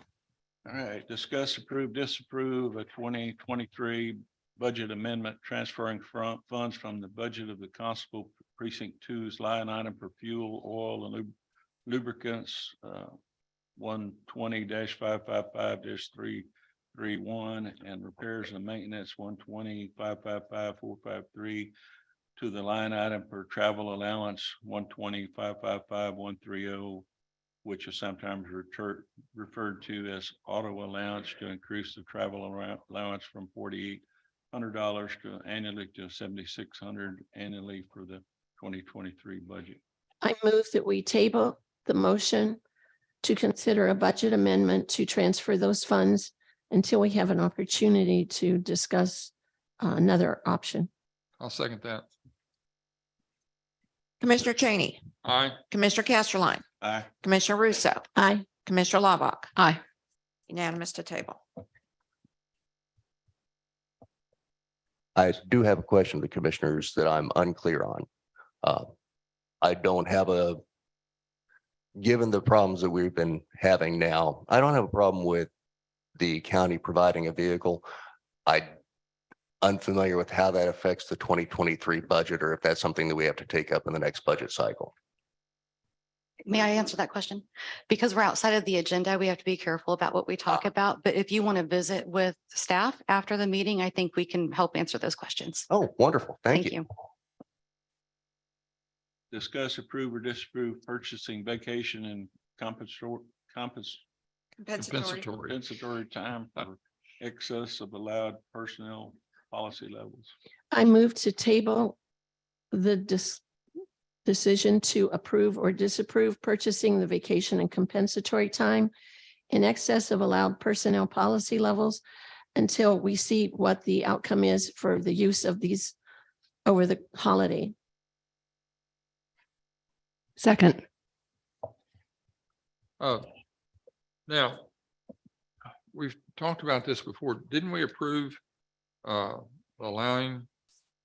All right, discuss, approve, disapprove a 2023 budget amendment transferring from funds from the budget of the Constable Precinct 2's line item for fuel, oil, and lubricants, 120-555-331, and repairs and maintenance, 120-555-453, to the line item for travel allowance, 120-555-130, which is sometimes referred to as auto allowance, to increase the travel allowance from $4,800 to annually to $7,600 annually for the 2023 budget. I move that we table the motion to consider a budget amendment to transfer those funds until we have an opportunity to discuss another option. I'll second that. Commissioner Cheney, Aye. Commissioner Casterline, Aye. Commissioner Russo, Aye. Commissioner Lombard, Aye. unanimous to table. I do have a question to commissioners that I'm unclear on. I don't have given the problems that we've been having now, I don't have a problem with the county providing a vehicle. I'm unfamiliar with how that affects the 2023 budget, or if that's something that we have to take up in the next budget cycle. May I answer that question? Because we're outside of the agenda, we have to be careful about what we talk about. But if you want to visit with staff after the meeting, I think we can help answer those questions. Oh, wonderful. Thank you. Discuss, approve, or disapprove purchasing vacation and compensatory time for excess of allowed personnel policy levels. I move to table the decision to approve or disapprove purchasing the vacation and compensatory time in excess of allowed personnel policy levels until we see what the outcome is for the use of these over the holiday. Second. Now, we've talked about this before. Didn't we approve allowing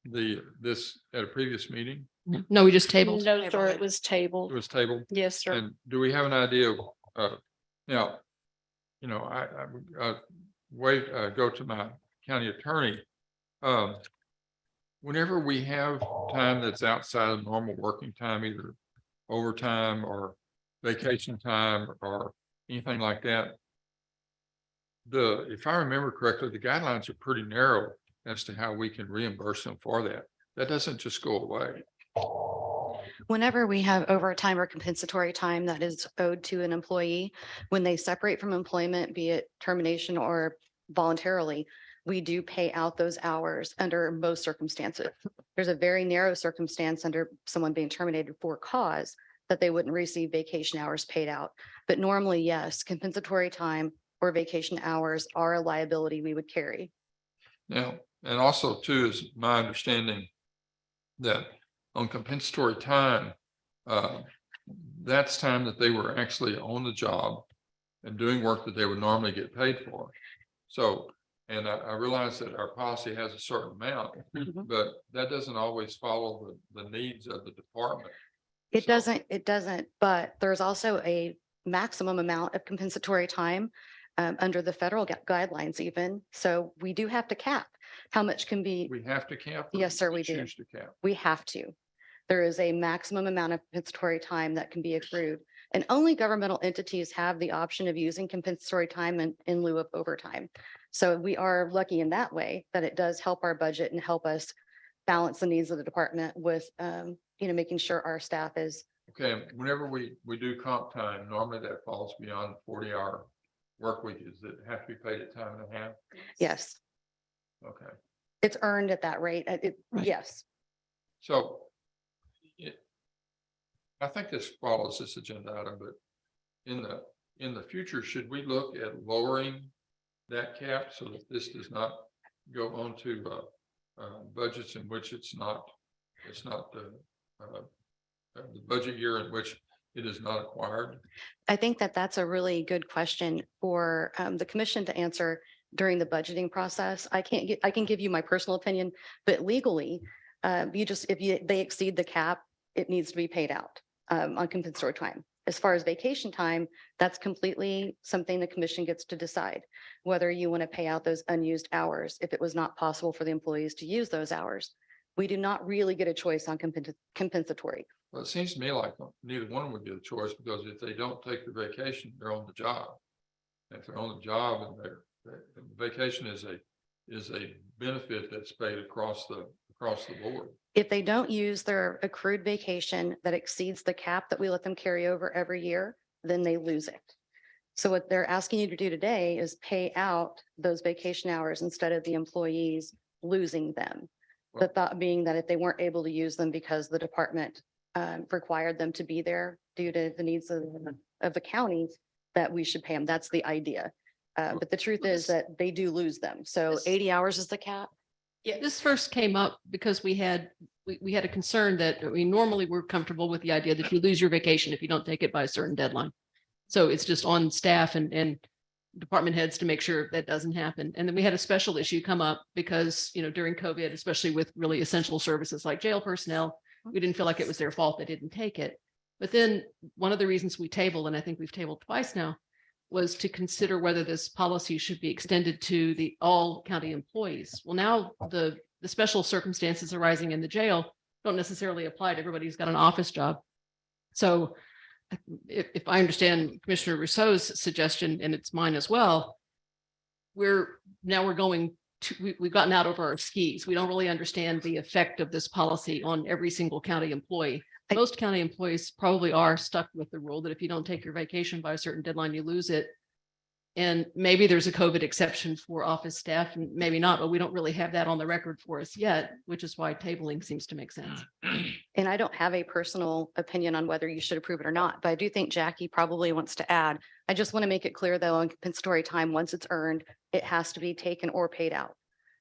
this at a previous meting? No, we just tabled. No, sir, it was It tabled. was tabled. Yes, sir. And do we have an idea of, now, you know, go to my county attorney. Whenever we have time that's outside of normal working time, either overtime or vacation time or anything like that, if I remember correctly, the guidelines are pretty narrow as to how we can reimburse them for that. That doesn't just go away. Whenever we have overtime or compensatory time that is owed to an employee, when they separate from employment, be it termination or voluntarily, we do pay out those hours under most circumstances. There's a very narrow circumstance under someone being terminated for cause that they wouldn't receive vacation hours paid out. But normally, yes, compensatory time or vacation hours are a liability we would carry. Now, and also too, is my understanding that on compensatory time, that's time that they were actually on the job and doing work that they would normally get paid for. So, and I realize that our policy has a certain amount, but that doesn't always follow the needs of the department. It doesn't, but there's also a maximum amount of compensatory time under the federal guidelines even. So we do have to cap how much can be. We have to cap? Or Yes, sir, we do. choose to cap? We have to. There is a maximum amount of compensatory time that can be accrued. And only governmental entities have the option of using compensatory time in lieu of overtime. So we are lucky in that way that it does help our budget and help us balance the needs of the department with, making sure our staff is. Okay, whenever we do comp time, normally that falls beyond 40-hour work week. Does it have to be paid at time and a half? Yes, Okay, it's earned at that rate. Right. Yes. so I think this follows this agenda item, but in the future, should we look at lowering that cap so that this does not go on to budgets in which it's not the budget year in which it is not acquired? I think that that's a really good question for the commission to answer during the budgeting process. I can give you my personal opinion, but legally, if they exceed the cap, it needs to be paid out on compensatory time. As far as vacation time, that's completely something the commission gets to decide, whether you want to pay out those unused hours if it was not possible for the employees to use those hours. We do not really get a choice on compensatory. Well, it seems to me like neither one would get a choice, because if they don't take the vacation, they're on the job. If they're on the job and the vacation is a benefit that's paid across the board. If they don't use their accrued vacation that exceeds the cap that we let them carry over every year, then they lose it. So what they're asking you to do today is pay out those vacation hours instead of the employees losing them. The thought being that if they weren't able to use them because the department required them to be there due to the needs of the county, that we should pay them. That's the idea. But the truth is that they do lose them. So 80 hours is the cap. Yeah, this first came up because we had a concern that, normally we're comfortable with the idea that you lose your vacation if you don't take it by a certain deadline. So it's just on staff and department heads to make sure that doesn't happen. And then we had a special issue come up because, during COVID, especially with really essential services like jail personnel, we didn't feel like it was their fault they didn't take it. But then one of the reasons we tabled, and I think we've tabled twice now, was to consider whether this policy should be extended to all county employees. Well, now the special circumstances arising in the jail don't necessarily apply to everybody who's got an office job. So if I understand Commissioner Rousseau's suggestion, and it's mine as well, we've gotten out over our skis. We don't really understand the effect of this policy on every single county employee. Most county employees probably are stuck with the rule that if you don't take your vacation by a certain deadline, you lose it. And maybe there's a COVID exception for office staff, and maybe not, but we don't really have that on the record for us yet, which is why tabling seems to make sense. And I don't have a personal opinion on whether you should approve it or not, but I do think Jackie probably wants to add. I just want to make it clear though, on compensatory time, once it's earned, it has to be taken or paid out.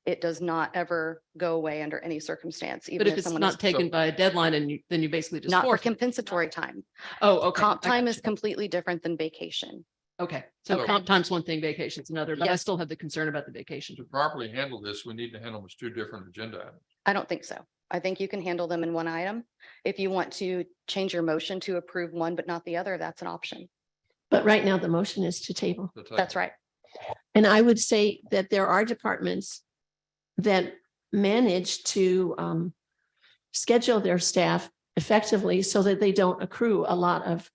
It does not ever go away under any circumstance. Even But if it's someone not is taken by a deadline, and then you basically just not for forfeit. compensatory time. Oh, okay. Comp I time got is you. completely different than vacation. Okay, so Okay. comp time's one thing, vacation's another, but I Yes. still have the concern about the vacation. To properly handle this, we need to handle them as two different agenda items. I don't think so. I think you can handle them in one item. If you want to change your motion to approve one but not the other, that's an option. But right now, the motion is to table. That's right. And I would say that there are departments that manage to schedule their staff effectively so that they don't accrue a lot of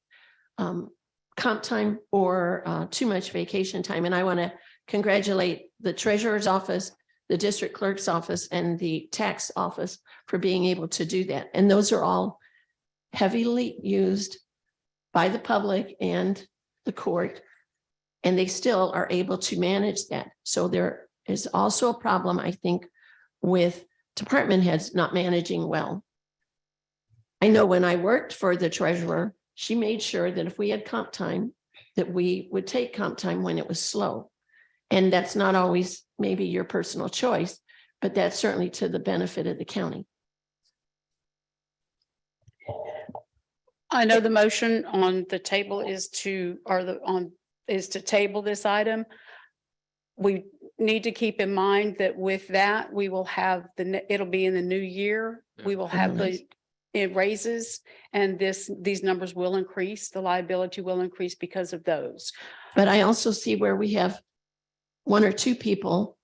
comp time or too much vacation time. And I want to congratulate the treasurer's office, the district clerk's office, and the tax office for being able to do that. And those are all heavily used by the public and the court, and they still are able to manage that. So there is also a problem, I think, with department heads not managing well. I know when I worked for the treasurer, she made sure that if we had comp time, that we would take comp time when it was slow. And that's not always maybe your personal choice, but that's certainly to the benefit of the county. I know the motion on the table is to table this item. We need to keep in mind that with that, we will have it'll be in the new year. We will have it raises, and these numbers will increase. The liability will increase because of those. But I also see where we have one or two people,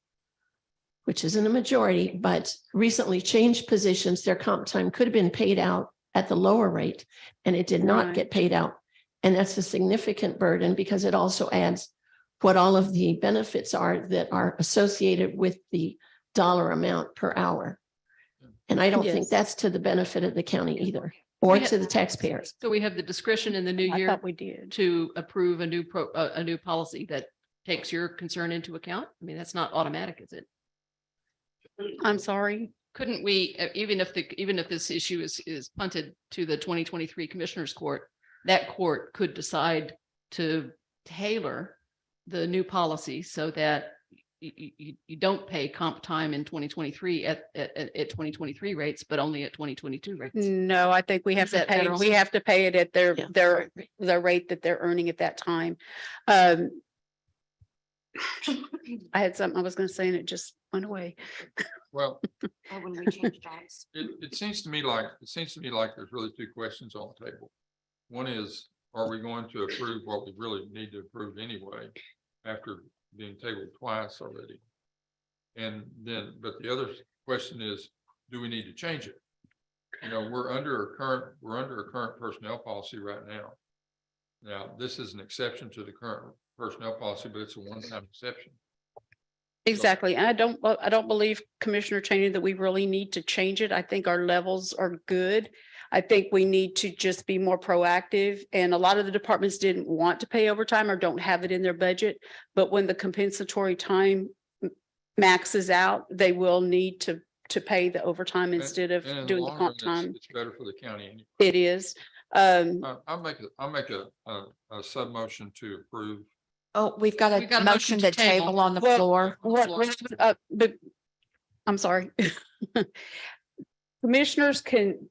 which isn't a majority, but recently changed positions. Their comp time could have been paid out at the lower rate, and it did not Right. get paid out. And that's a significant burden because it also adds what all of the benefits are that are associated with the dollar amount per hour. And I don't think Yes. that's to the benefit of the county either, or Yeah. to the taxpayers. So we have the discretion in the new I year thought we did. to approve a new policy that takes your concern into account. I mean, that's not automatic, is it? I'm sorry. Couldn't we, even if this issue is punted to the 2023 Commissioners Court, that court could decide to tailor the new policy so that you don't pay comp time in 2023 at 2023 rates, but only at 2022 rates. No, I think we have Is to that pay, federal? we have to pay it at Yeah. the rate that they're earning at that time. I had something I was gonna say and it just went away. Well, When we change jobs. it seems to me like there's really two questions on the table. One is are we going to approve what we really need to approve anyway after being tabled twice already? And then, but the other question is, do we need to change it? You know, we're under a current personnel policy right now. Now, this is an exception to the current personnel policy, but it's a one-time exception. Exactly. And I don't believe, Commissioner Cheney, that we really need to change it. I think our levels are good. I think we need to just be more proactive. And a lot of the departments didn't want to pay overtime or don't have it in their budget. But when the compensatory time maxes out, they will need to pay the overtime instead of And in doing the long run, comp time. It's better for the county anyway. It is. I'll make a sub motion to approve. Oh, we've got We got a a motion to table on the floor. But I'm sorry. Commissioners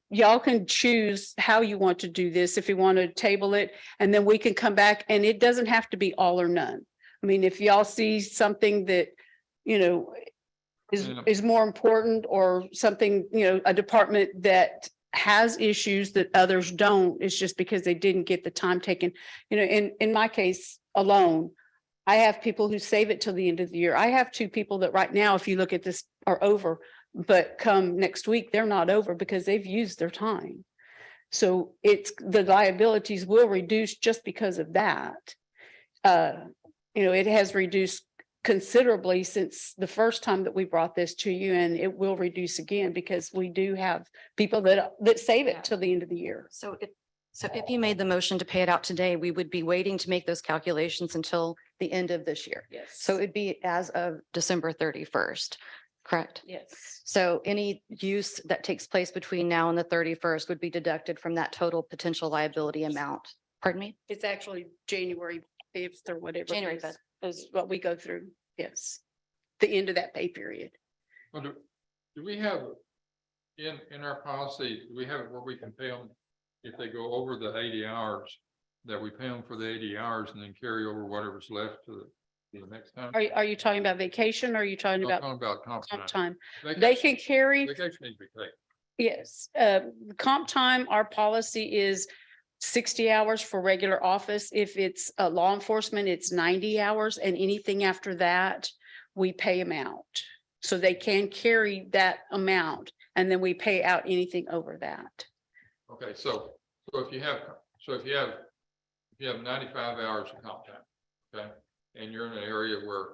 y'all can choose how you want to do this, if you want to table it, and then we can come back, and it doesn't have to be all or none. I mean, if y'all see something that, you know, is more important, or something, you know, a department that has issues that others don't, it's just because they didn't get the time taken. You know, in my case alone, I have people who save it till the end of the year. I have 2 people that right now, if you look at this, are over, but come next week, they're not over because they've used their time. So the liabilities will reduce just because of that. You know, it has reduced considerably since the first time that we brought this to you, and it will reduce again because we do have people that save it till the end of the year. So if you made the motion to pay it out today, we would be waiting to make those calculations until the end of this year. Yes. So it'd be as of December 31st, correct? Yes. So any use that takes place between now and the 31st would be deducted from that total potential liability amount. Pardon me? It's actually January 5th or whatever. January it is what we go through. Yes. The end of that pay period. Well, do we have in our policy, do we have it where we can pay them if they go over the 80 hours, that we pay them for the 80 hours and then carry over whatever's left to the next time? Are you talking about vacation? Or are you talking I'm about talking about comp comp time. time? They can carry, Vacation needs to be paid. yes, comp time, our policy is 60 hours for regular office. If it's law enforcement, it's 90 hours, and anything after that, we pay them out. So they can carry that amount, and then we pay out anything over that. Okay, so if you have 95 hours of comp time, okay, and you're in an area where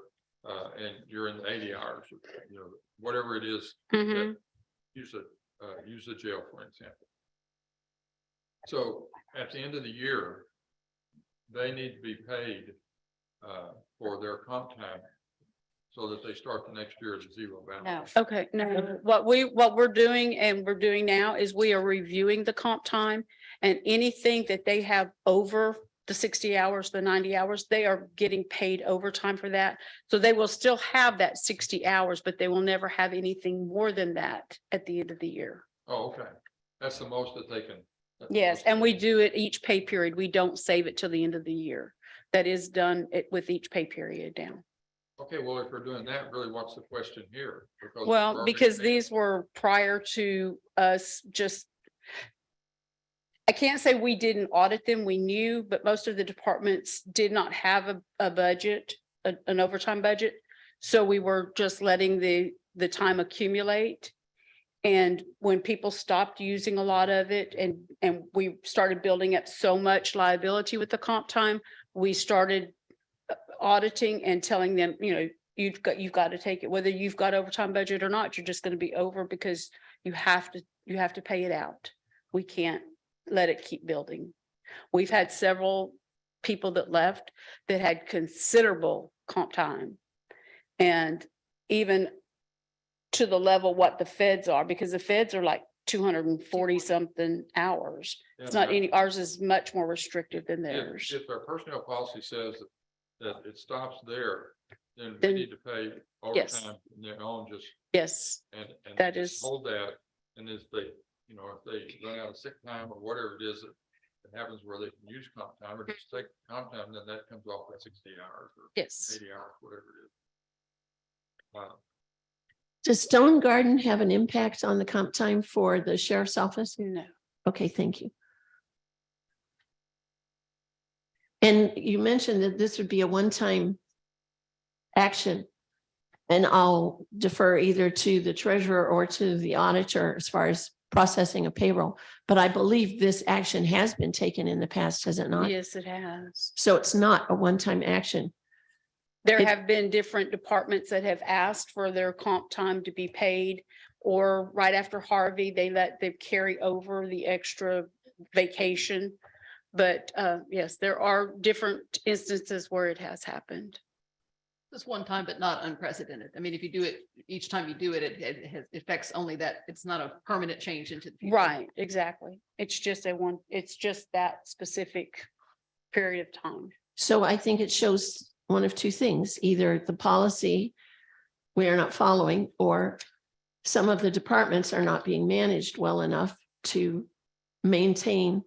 and you're in the 80 hours, you know, whatever it is, Mhm. use the jail, for example. So at the end of the year, they need to be paid for their comp time so that they start the next year at a zero balance. Okay, no, what we're doing, and we're doing now, is we are reviewing the comp time, and anything that they have over the 60 hours, the 90 hours, they are getting paid overtime for that. So they will still have that 60 hours, but they will never have anything more than that at the end of the year. Oh, okay. That's the most that they can. that's the Yes, most and that we they- do it each pay period. We don't save it till the end of the year. That is done with each pay period down. Okay, well, if we're doing that, really, what's the question here? Because we're Well, already because paying- these were prior to us just. I can't say we didn't audit them, we knew, but most of the departments did not have a budget, an overtime budget. So we were just letting the time accumulate. And when people stopped using a lot of it, and we started building up so much liability with the comp time, we started auditing and telling them, you know, you've got to take it, whether you've got overtime budget or not, you're just going to be over because you have to pay it out. We can't let it keep building. We've had several people that left that had considerable comp time. And even to the level what the feds are, because the feds are like 240 something hours. It's Yeah, not but- any, ours is much more restrictive than If theirs. if our personnel policy says that it stops there, then we Then- need to pay Yes. overtime in their own, just Yes, and that just is- hold that. And if they, you know, if they run out of sick time or whatever it is that happens where they can use comp time or just take comp time, then that comes off at 60 hours or yes. 80 hours, whatever it is. Does Stone Garden have an impact on the comp time for the sheriff's office? No. Okay, thank you. And you mentioned that this would be a one-time action. And I'll defer either to the treasurer or to the auditor as far as processing a payroll. But I believe this action has been taken in the past, has it not? Yes, it has. So it's not a one-time action. There It- have been different departments that have asked for their comp time to be paid. Or right after Harvey, they let them carry over the extra vacation. But yes, there are different instances where it has happened. This one time, but not unprecedented. I mean, if you do it, each time you do it, it affects only that, it's not a permanent change into the future. Right, exactly. It's just it's just that specific period of time. So I think it shows one of two things, either the policy we are not following, or some of the departments are not being managed well enough to maintain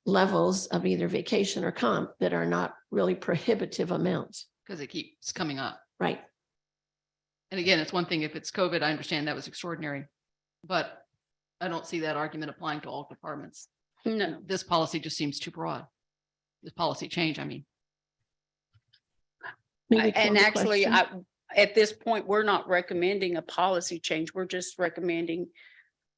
levels of either vacation or comp that are not really prohibitive amounts. Because it keeps coming up. Right. And again, it's one thing if it's COVID, I understand that was extraordinary. But I don't see that argument applying to all departments. No. This policy just seems too broad. This policy change, I mean. Maybe call And the actually, question. at this point, we're not recommending a policy change. We're just recommending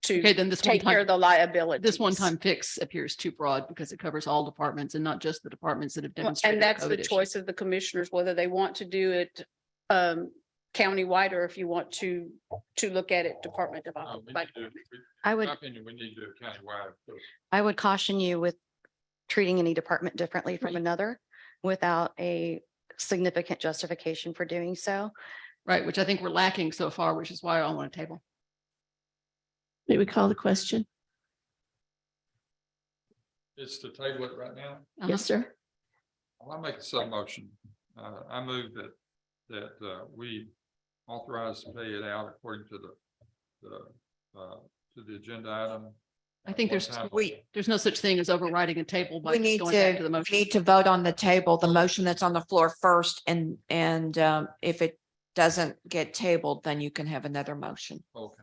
Okay, to then this take care of the liability. This one-time fix appears too broad because it covers all departments and not just the departments that have Well, demonstrated. and that's the COVID issues. choice of the commissioners, whether they want to do it countywide or if you want to look at it department by department. I would, My opinion, we need to do it countywide. because I would caution you with treating any department differently from another without a significant justification for doing so. Right, which I think we're lacking so far, which is why I want to table. May we call the question? It's to table it right now. Yes, sir. I'll make a sub motion. I move that we authorize to pay it out according to the agenda item. I think there's, One time. there's no such thing as overriding a table by We just need going back to the to, we motion. need to vote on the table, the motion that's on the floor first, and if it doesn't get tabled, then you can have another motion. Okay.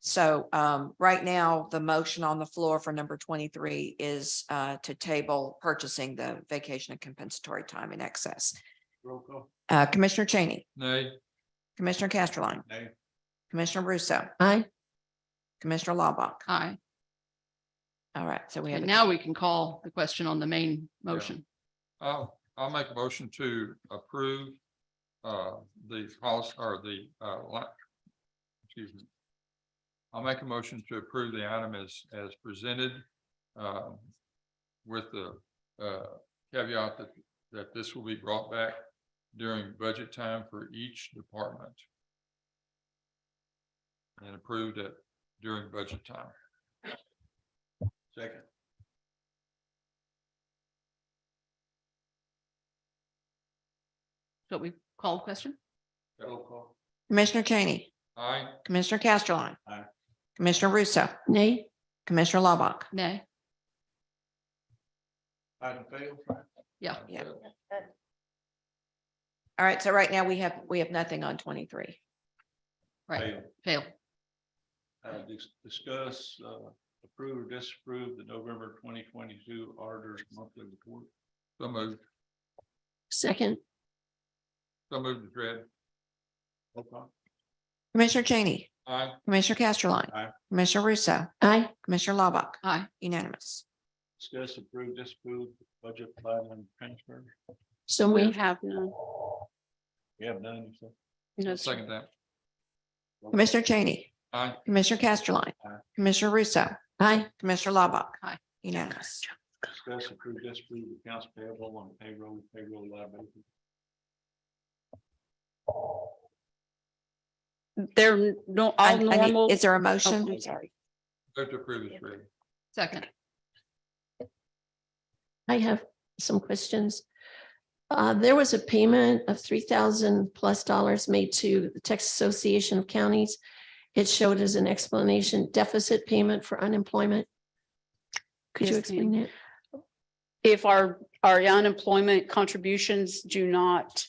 So right now, the motion on the floor for number 23 is to table purchasing the vacation and compensatory time in excess. Roll call. Commissioner Cheney, Nay. Commissioner Casterline, Nay. Commissioner Russo, Aye. Commissioner Laubach. Aye. All right, so we have. And now we can call the question on the main motion. I'll make a motion to approve the policy or the excuse me. I'll make a motion to approve the item as presented with the caveat that this will be brought back during budget time for each department and approved during budget time. Second. So we call the question? Roll call. Commissioner Cheney, Aye. Commissioner Casterline. Aye. Commissioner Russo, Nay. Commissioner Laubach. Nay. Item failed. Yeah. Yeah. All right, so right now we have nothing on 23. Right. Failed. Fail. Discuss, approve or disapprove the November 2022 auditor's monthly report. So moved. Second. So moved to dread. Roll call. Commissioner Cheney, Aye. Commissioner Casterline. Aye. Commissioner Russo, Aye. Commissioner Laubach. Aye. Unanimous. Discuss, approve, disapprove budget line transfer. So We moved. have none. We have none, you said? No, sir. Second that. Commissioner Cheney, Aye. Commissioner Casterline. Aye. Commissioner Russo, Aye. Commissioner Laubach. Aye. Unanimous. Discuss, approve, disapprove accounts payable on payroll liability. They're no, I- all I need- normal. Is there a Oh, motion? I'm sorry. Move to approve is read. Second. I have some questions. There was a payment of $3,000+ made to the Texas Association of Counties. It showed as an explanation deficit payment for unemployment. Could you Yes, explain ma'am. that? If our unemployment contributions do not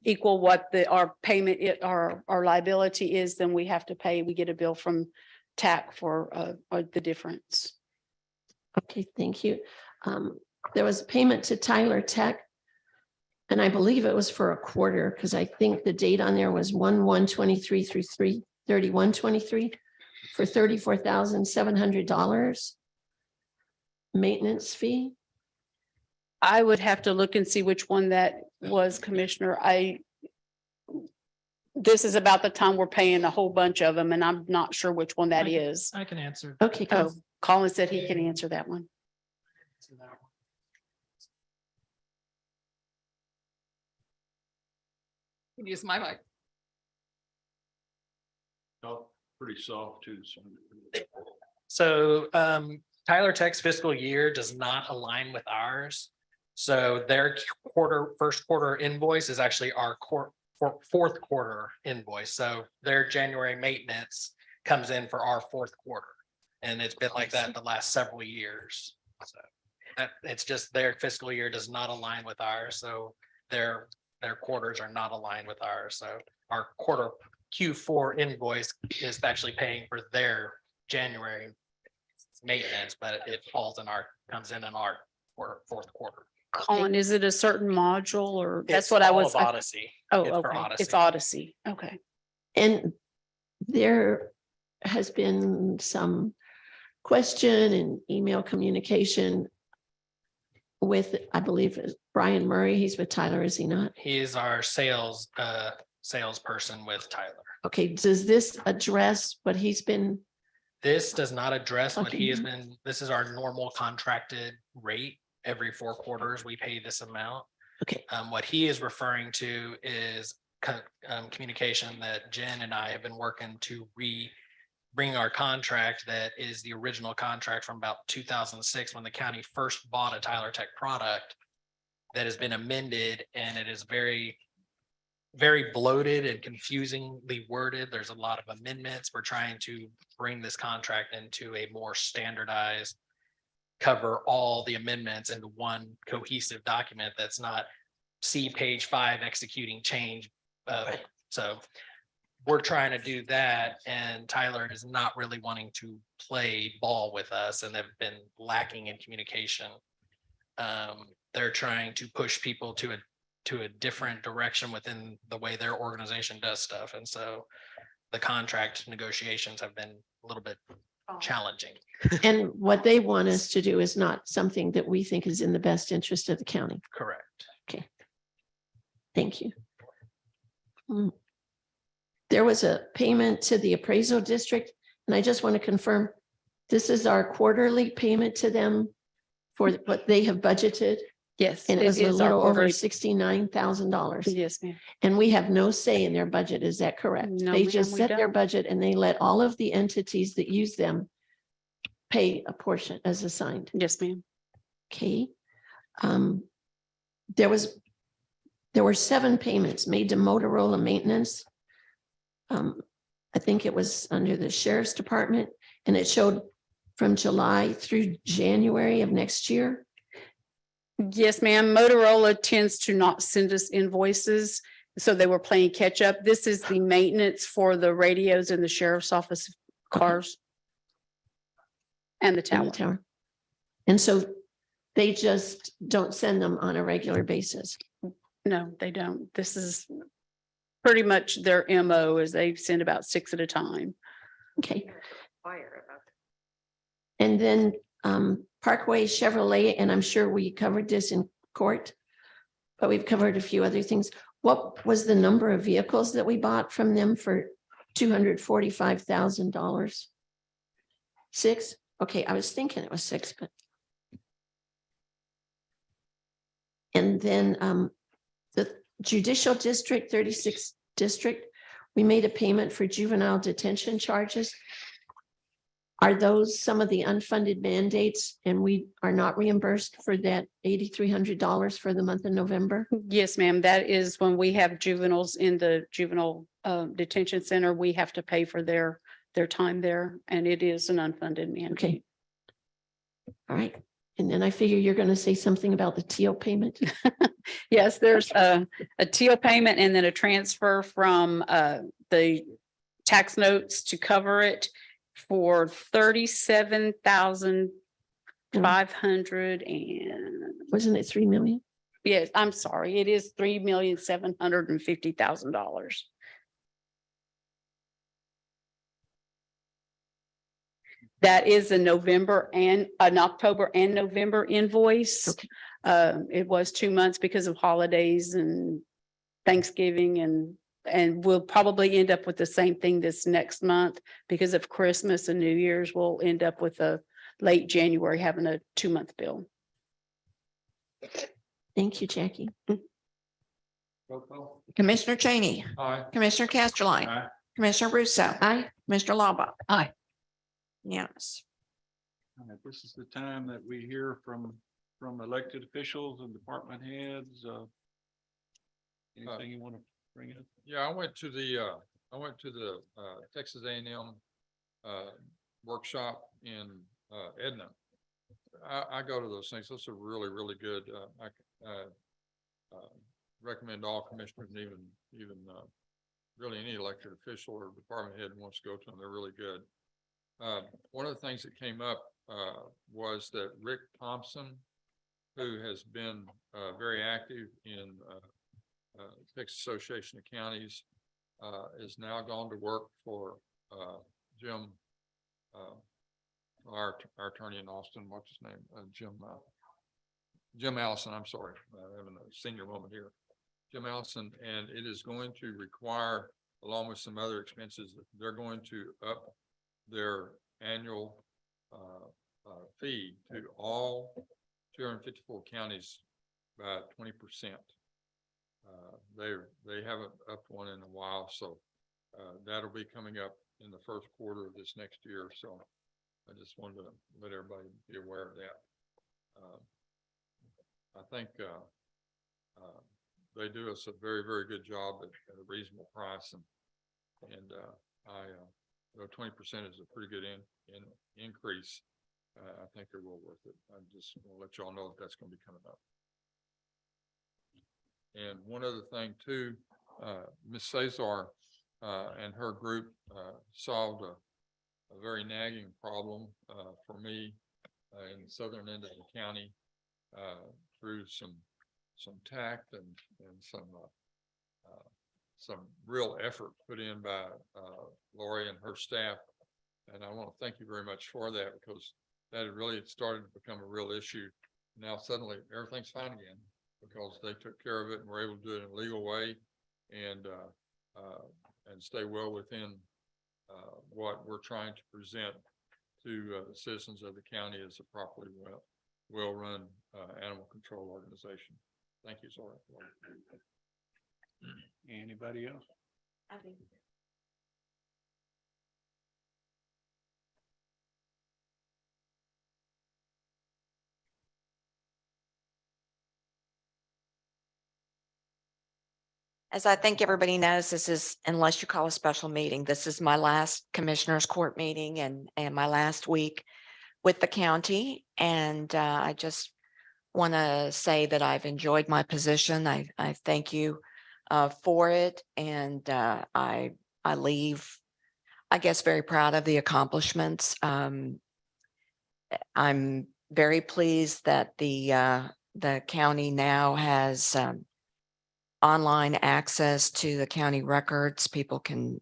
equal what our payment, our liability is, then we have to pay, we get a bill from TAC for the difference. Okay, thank you. there was payment to Tyler Tech. And I believe it was for a quarter, because I think the date on there was 1/1/23 through 3/31/23 for $34,700 maintenance fee. I would have to look and see which one that was, Commissioner. This is about the time we're paying a whole bunch of them, and I'm not sure which one that is. I can answer. Okay, Oh, Colin said he can answer that one. Use my mic. Oh, pretty soft too. So. So Tyler Tech's fiscal year does not align with ours. So their first quarter invoice is actually our fourth quarter invoice. So their January maintenance comes in for our fourth quarter. And it's been like that the last several years. So it's just their fiscal year does not align with ours. So their quarters are not aligned with ours. So our quarter Q4 invoice is actually paying for their January maintenance, but it comes in our fourth quarter. Colin, is it a certain module or that's It's what I all was? of Odyssey. Oh, It's for okay. It's Odyssey. Odyssey. Okay. And there has been some question and email communication with, I believe, Brian Murray. He's with Tyler, is he not? He is our salesperson with Tyler. Okay, does this address what he's been? This does not address what Okay. he has been, this is our normal contracted rate. Every 4 quarters, we pay this amount. Okay. What he is referring to is communication that Jen and I have been working to bring our contract that is the original contract from about 2006 when the county first bought a Tyler Tech product that has been amended, and it is very, very bloated and confusingly worded. There's a lot of amendments. We're trying to bring this contract into a more standardized, cover all the amendments into one cohesive document that's not see page 5 executing change. So we're trying to do that, and Tyler is not really wanting to play ball with us, and they've been lacking in communication. They're trying to push people to a different direction within the way their organization does stuff. And so the contract negotiations have been a little bit challenging. And what they want us to do is not something that we think is in the best interest of the county. Correct. Okay. Thank you. There was a payment to the appraisal district, and I just want to confirm, this is our quarterly payment to them for what they have budgeted. Yes. And it was a is our little over quarterly- $69,000. Yes, ma'am. And we have no say in their budget. Is that correct? No, They ma'am, just we set their don't. budget and they let all of the entities that use them pay a portion as assigned. Yes, ma'am. Okay. There were 7 payments made to Motorola maintenance. I think it was under the sheriff's department, and it showed from July through January of next year. Yes, ma'am. Motorola tends to not send us invoices, so they were playing catch up. This is the maintenance for the radios in the sheriff's office cars and the And the tower. tower. And so they just don't send them on a regular basis. No, they don't. This is pretty much their MO, is they send about 6 at a time. Okay. And then Parkway Chevrolet, and I'm sure we covered this in court, but we've covered a few other things. What was the number of vehicles that we bought from them for $245,000? 6? Okay, I was thinking it was 6, but. And then the judicial district, 36th district, we made a payment for juvenile detention charges. Are those some of the unfunded mandates, and we are not reimbursed for that $8,300 for the month of November? Yes, ma'am. That is when we have juveniles in the juvenile detention center, we have to pay for their time there, and it is an unfunded mandate. Okay. All right. And then I figure you're going to say something about the TEAL payment. Yes, there's a TEAL payment and then a transfer from the tax notes to cover it for $37,000 500 and, Wasn't it 3 million? yes, I'm sorry, it is $3,750,000. That is a November and an October and November invoice. Okay. It was 2 months because of holidays and Thanksgiving and we'll probably end up with the same thing this next month because of Christmas and New Year's. We'll end up with a late January having a 2-month bill. Thank you, Jackie. Commissioner Cheney, Aye. Commissioner Casterline, Aye. Commissioner Russo. Aye. Mr. Laubach. Aye. Yes. All right, this is the time that we hear from elected officials and department heads. Anything you want to bring up? Yeah, I went to the Texas A&M workshop in Edna. I go to those things. Those are really, really good. I recommend all commissioners, and even really any elected official or department head wants to go to them. They're really good. One of the things that came up was that Rick Thompson, who has been very active in Texas Association of Counties, is now gone to work for Jim, our attorney in Austin. What's his name? Jim Allison. I'm sorry, having a senior moment here. Jim Allison, and it is going to require, along with some other expenses, that they're going to up their annual fee to all 254 counties by 20%. They haven't upped one in a while, so that'll be coming up in the first quarter of this next year. So I just wanted to let everybody be aware of that. I think they do us a very, very good job at a reasonable price, and 20% is a pretty good increase. I think they're well worth it. I'm just going to let y'all know that that's going to be coming up. And one other thing too, Ms. Cesar and her group solved a very nagging problem for me in the southern end of the county through some tact and some real effort put in by Lori and her staff. And I want to thank you very much for that, because that had really started to become a real issue. Now suddenly everything's fine again, because they took care of it and were able to do it in a legal way and stay well within what we're trying to present to citizens of the county as a properly well-run animal control organization. Thank you, Zora. Anybody else? As I think everybody knows, this is, unless you call a special meeting, this is my last commissioners court meeting and my last week with the county. And I just want to say that I've enjoyed my position. I thank you for it. And I leave, I guess, very proud of the accomplishments. I'm very pleased that the county now has online access to the county records. People can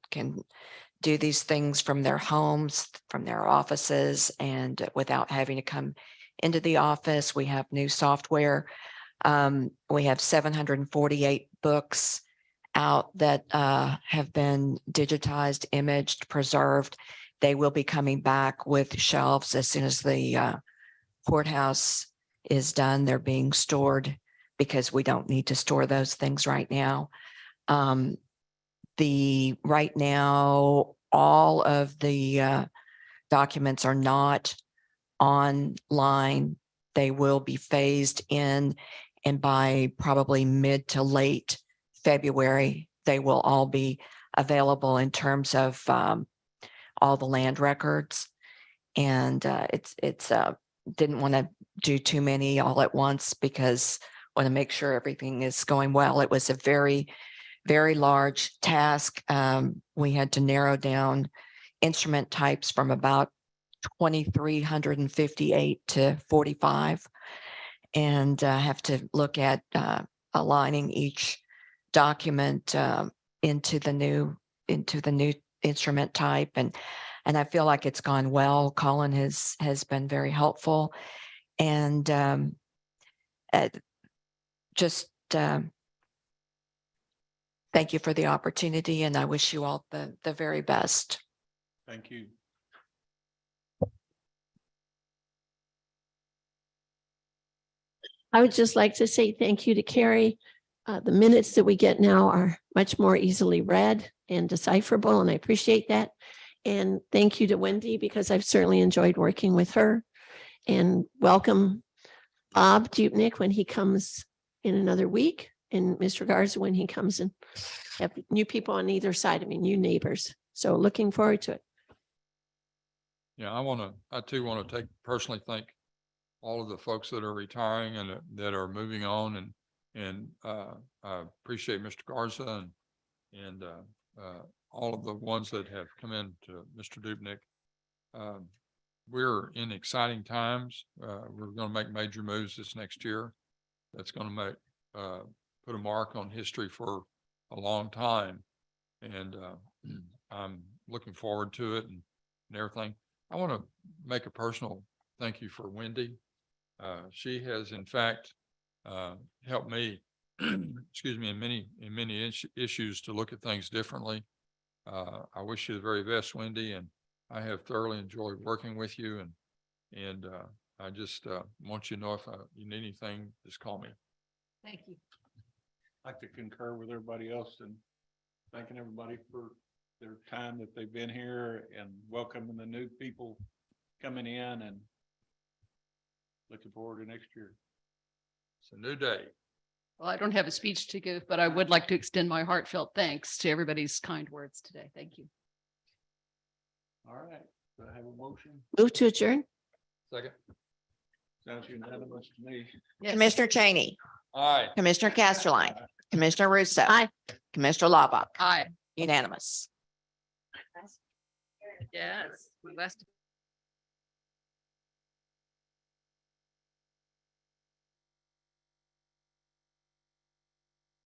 do these things from their homes, from their offices, and without having to come into the office. We have new software. We have 748 books out that have been digitized, imaged, preserved. They will be coming back with shelves as soon as the courthouse is done. They're being stored because we don't need to store those things right now. Right now, all of the documents are not online. They will be phased in, and by probably mid to late February, they will all be available in terms of all the land records. And it's didn't want to do too many all at once because want to make sure everything is going well. It was a very, very large task. We had to narrow down instrument types from about 2,358 to 45. And have to look at aligning each document into the new instrument type. And I feel like it's gone well. Colin has been very helpful. And just thank you for the opportunity, and I wish you all the very best. Thank you. I would just like to say thank you to Carrie. The minutes that we get now are much more easily read and decipherable, and I appreciate that. And thank you to Wendy, because I've certainly enjoyed working with her. And welcome Bob Dupnick when he comes in another week, and Mr. Garza when he comes, and have new people on either side of me, new neighbors. So looking forward to it. Yeah, I too want to personally thank all of the folks that are retiring and that are moving on, and I appreciate Mr. Garza and all of the ones that have come in to Mr. Dupnick. We're in exciting times. We're going to make major moves this next year. That's going to put a mark on history for a long time. And I'm looking forward to it and everything. I want to make a personal thank you for Wendy. She has in fact helped me, excuse me, in many issues to look at things differently. I wish you the very best, Wendy, and I have thoroughly enjoyed working with you, and I just want you to know if you need anything, just call me. Thank you. I'd like to concur with everybody else and thanking everybody for their time that they've been here and welcoming the new people coming in and looking forward to next year. It's a new day. Well, I don't have a speech to give, but I would like to extend my heartfelt thanks to everybody's kind words today. Thank you. All right, do I have a motion? Move to adjourn. Second. Sounds unanimous to me. Commissioner Cheney, Aye. Commissioner Casterline, Commissioner Russo. Aye. Commissioner Laubach, Aye. unanimous. Yes.